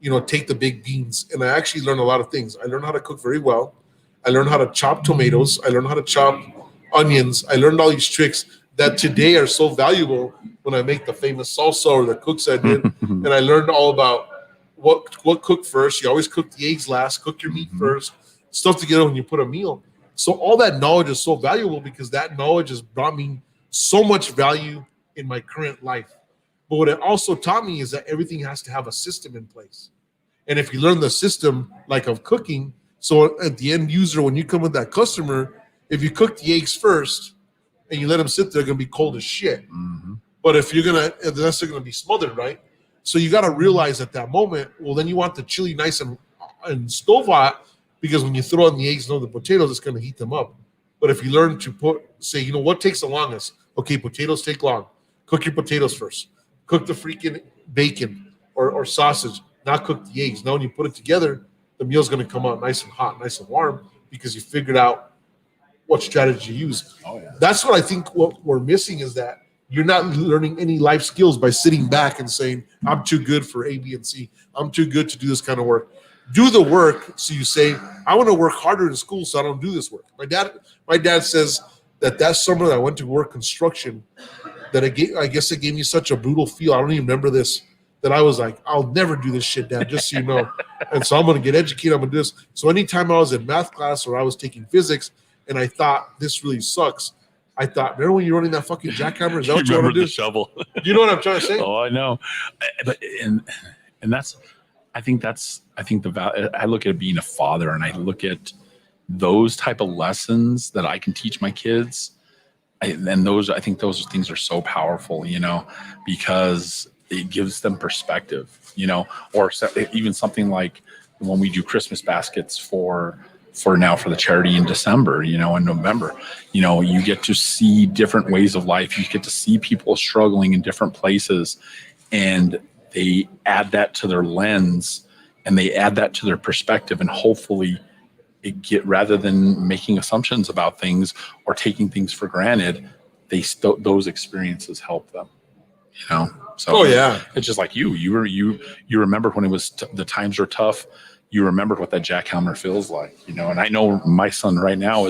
you know, take the big beans. And I actually learned a lot of things. I learned how to cook very well. I learned how to chop tomatoes. I learned how to chop onions. I learned all these tricks that today are so valuable when I make the famous salsa or the cooks I did. And I learned all about what cook first. You always cook the eggs last, cook your meat first, stuff together when you put a meal. So all that knowledge is so valuable because that knowledge has brought me so much value in my current life. But what it also taught me is that everything has to have a system in place. And if you learn the system like of cooking, so at the end user, when you come with that customer, if you cook the eggs first and you let them sit there, they're going to be cold as shit. But if you're going to, unless they're going to be smothered, right? So you got to realize at that moment, well, then you want the chili nice and stove hot, because when you throw in the eggs and the potatoes, it's going to heat them up. But if you learn to say, you know, what takes the longest? Okay, potatoes take long. Cook your potatoes first. Cook the freaking bacon or sausage. Not cook the eggs. Now when you put it together, the meal's going to come out nice and hot, nice and warm, because you figured out what strategy you use. Oh, yeah. That's what I think what we're missing is that you're not learning any life skills by sitting back and saying, I'm too good for A, B, and C. I'm too good to do this kind of work. Do the work. So you say, I want to work harder in school so I don't do this work. My dad says that summer that I went to work construction, that I guess it gave me such a brutal feel. I don't even remember this, that I was like, I'll never do this shit, Dad, just so you know. And so I'm going to get educated. I'm going to do this. So anytime I was in math class or I was taking physics and I thought this really sucks, I thought, remember when you're running that fucking jackhammer? Is that what you want to do? The shovel. You know what I'm trying to say? Oh, I know. But and that's, I think the value. I look at being a father, and I look at those type of lessons that I can teach my kids. I think those things are so powerful, you know, because it gives them perspective, you know, or even something like when we do Christmas baskets for the charity in December, you know, in November, you know, you get to see different ways of life. You get to see people struggling in different places, and they add that to their lens and they add that to their perspective, and hopefully rather than making assumptions about things or taking things for granted, those experiences help them, you know? So it's just like you remembered when it was the times are tough. You remembered what that jackhammer feels like, you know. And I know my son right now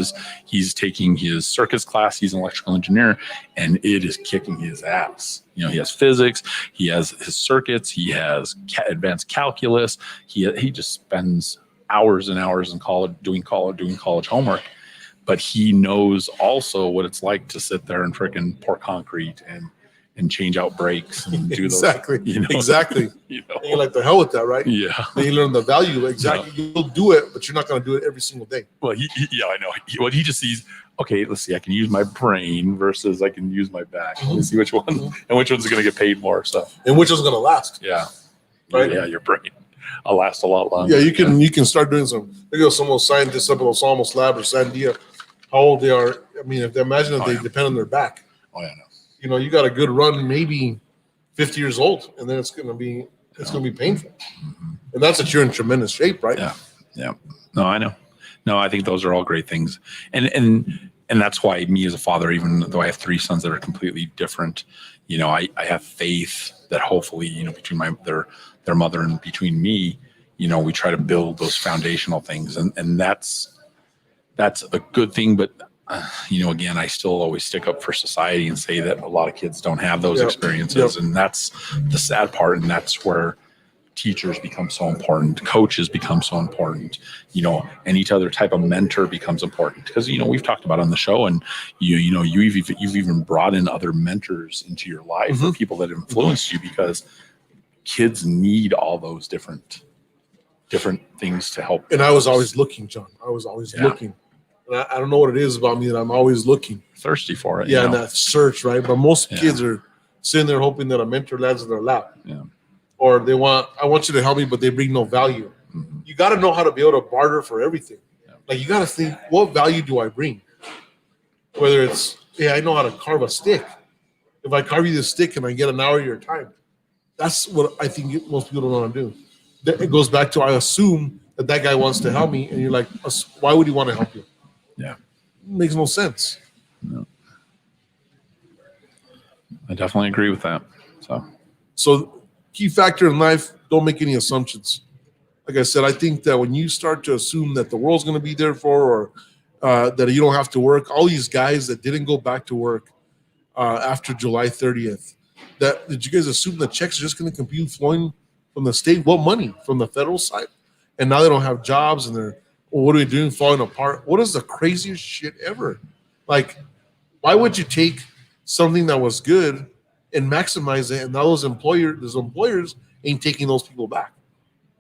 he's taking his circuits class. He's an electrical engineer, and it is kicking his ass. You know, he has physics, he has his circuits, he has advanced calculus. He just spends hours and hours in college doing college homework. But he knows also what it's like to sit there and freaking pour concrete and change out brakes and do those. Exactly. You know? Exactly. You know? And you're like, the hell with that, right? Yeah. Then you learn the value. Exactly. Yeah. You'll do it, but you're not going to do it every single day. Well, I know. He just sees, okay, let's see, I can use my brain versus I can use my back. Mm-hmm. Let's see which one and which one's going to get paid more stuff. And which one's going to last. Yeah. Right? Yeah, your brain. I'll last a lot longer. Yeah, you can start doing some. There goes some of those scientists up at Los Alamos Lab or Sandia, how old they are. I mean, if they depend on their back. Oh, yeah, no. You know, you got a good run, maybe 50 years old, and then it's going to be painful. Mm-hmm. And that's that you're in tremendous shape, right? Yeah. No, I know. No, I think those are all great things. And and that's why me as a father, even though I have 3 sons that are completely different, I have faith that hopefully, between their mother and between me, we try to build those foundational things, and that's a good thing. But again, I still always stick up for society and say that a lot of kids don't have those experiences, and that's the sad part. And that's where teachers become so important, coaches become so important, any other type of mentor becomes important, because we've talked about on the show, and you've even brought in other mentors into your life, or people that influenced you, because kids need all those different things to help. And I was always looking, John. I was always looking. And I don't know what it is about me that I'm always looking. Thirsty for it. Yeah, and that search, right? But most kids are sitting there hoping that a mentor lands in their lap. Yeah. Or I want you to help me, but they bring no value. Mm-hmm. You got to know how to be able to barter for everything. Yeah. Like, you got to think, what value do I bring? Whether it's, I know how to carve a stick. If I carve you this stick and I get an hour of your time, that's what I think most people don't want to do. It goes back to, I assume that guy wants to help me, and you're like, why would he want to help you? Yeah. It makes no sense. No. I definitely agree with that. So key factor in life, don't make any assumptions. Like I said, I think that when you start to assume that the world's going to be there or that you don't have to work, all these guys that didn't go back to work after July 30th, did you guys assume the checks are just going to continue flowing from the state? What money? From the federal side? And now they don't have jobs, and what are we doing? Falling apart. What is the craziest shit ever? Like, why would you take something that was good and maximize it, and now those employers ain't taking those people back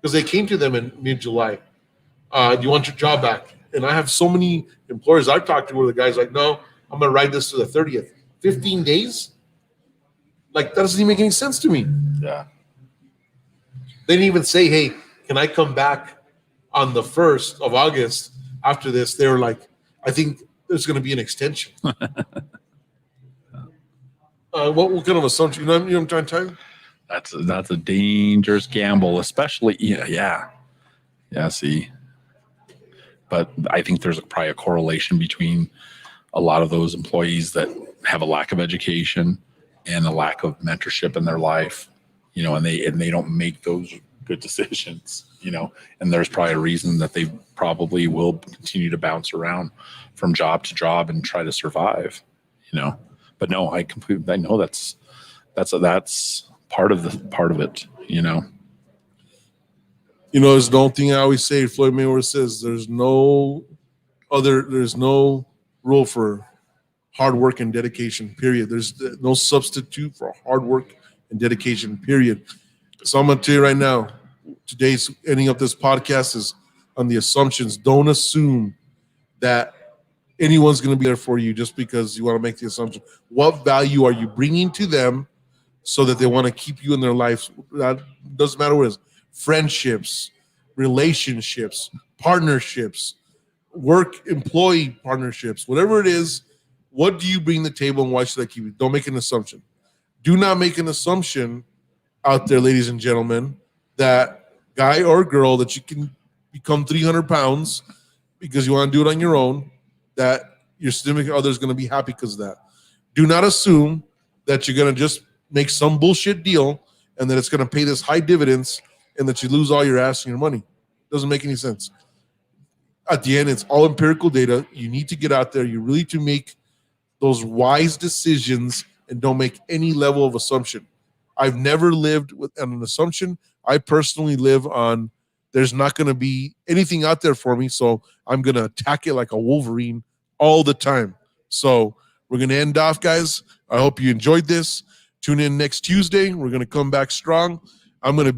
because they came to them in mid-July. Do you want your job back? And I have so many employers I've talked to where the guy's like, no, I'm going to ride this to the 30th. 15 days? Like, that doesn't even make any sense to me. Yeah. They didn't even say, hey, can I come back on the 1st of August after this? They were like, I think there's going to be an extension. What kind of assumption? You know what I'm trying to tell you? That's a dangerous gamble, especially, see. But I think there's probably a correlation between a lot of those employees that have a lack of education and a lack of mentorship in their life, and they don't make those good decisions, and there's probably a reason that they probably will continue to bounce around from job to job and try to survive, But no, I know that's part of it, There's the only thing I always say, Floyd Mayweather says, there's no rule for hard work and dedication, period. There's no substitute for hard work and dedication, period. So I'm going to tell you right now, today's ending of this podcast is on the assumptions. Don't assume that anyone's going to be there for you just because you want to make the assumption. What value are you bringing to them so that they want to keep you in their life? That doesn't matter what it is. Friendships, relationships, partnerships, work-employee partnerships, whatever it is, what do you bring to the table and why should I keep it? Don't make an assumption. Do not make an assumption out there, ladies and gentlemen, that guy or girl that you can become 300 pounds because you want to do it on your own, that your significant other is going to be happy because of that. Do not assume that you're going to just make some bullshit deal and that it's going to pay this high dividends and that you lose all your ass and your money. Doesn't make any sense. At the end, it's all empirical data. You need to get out there. You really need to make those wise decisions and don't make any level of assumption. I've never lived with an assumption. I personally live on there's not going to be anything out there for me, so I'm going to attack it like a Wolverine all the time. So we're going to end off, guys. I hope you enjoyed this. Tune in next Tuesday. We're going to come back strong. I'm going to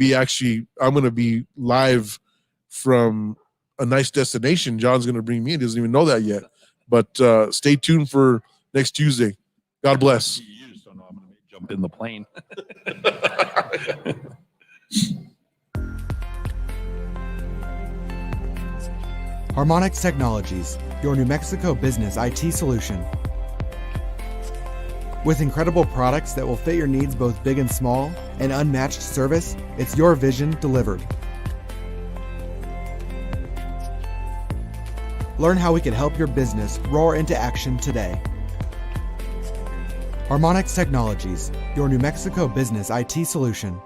be live from a nice destination. John's going to bring me in. He doesn't even know that yet. But stay tuned for next Tuesday. God bless. You just don't know I'm going to jump in the plane. Harmonix Technologies, your New Mexico business IT solution. With incredible products that will fit your needs both big and small, and unmatched service, it's your vision delivered. Learn how we can help your business roar into action today. Harmonix Technologies, your New Mexico business IT solution.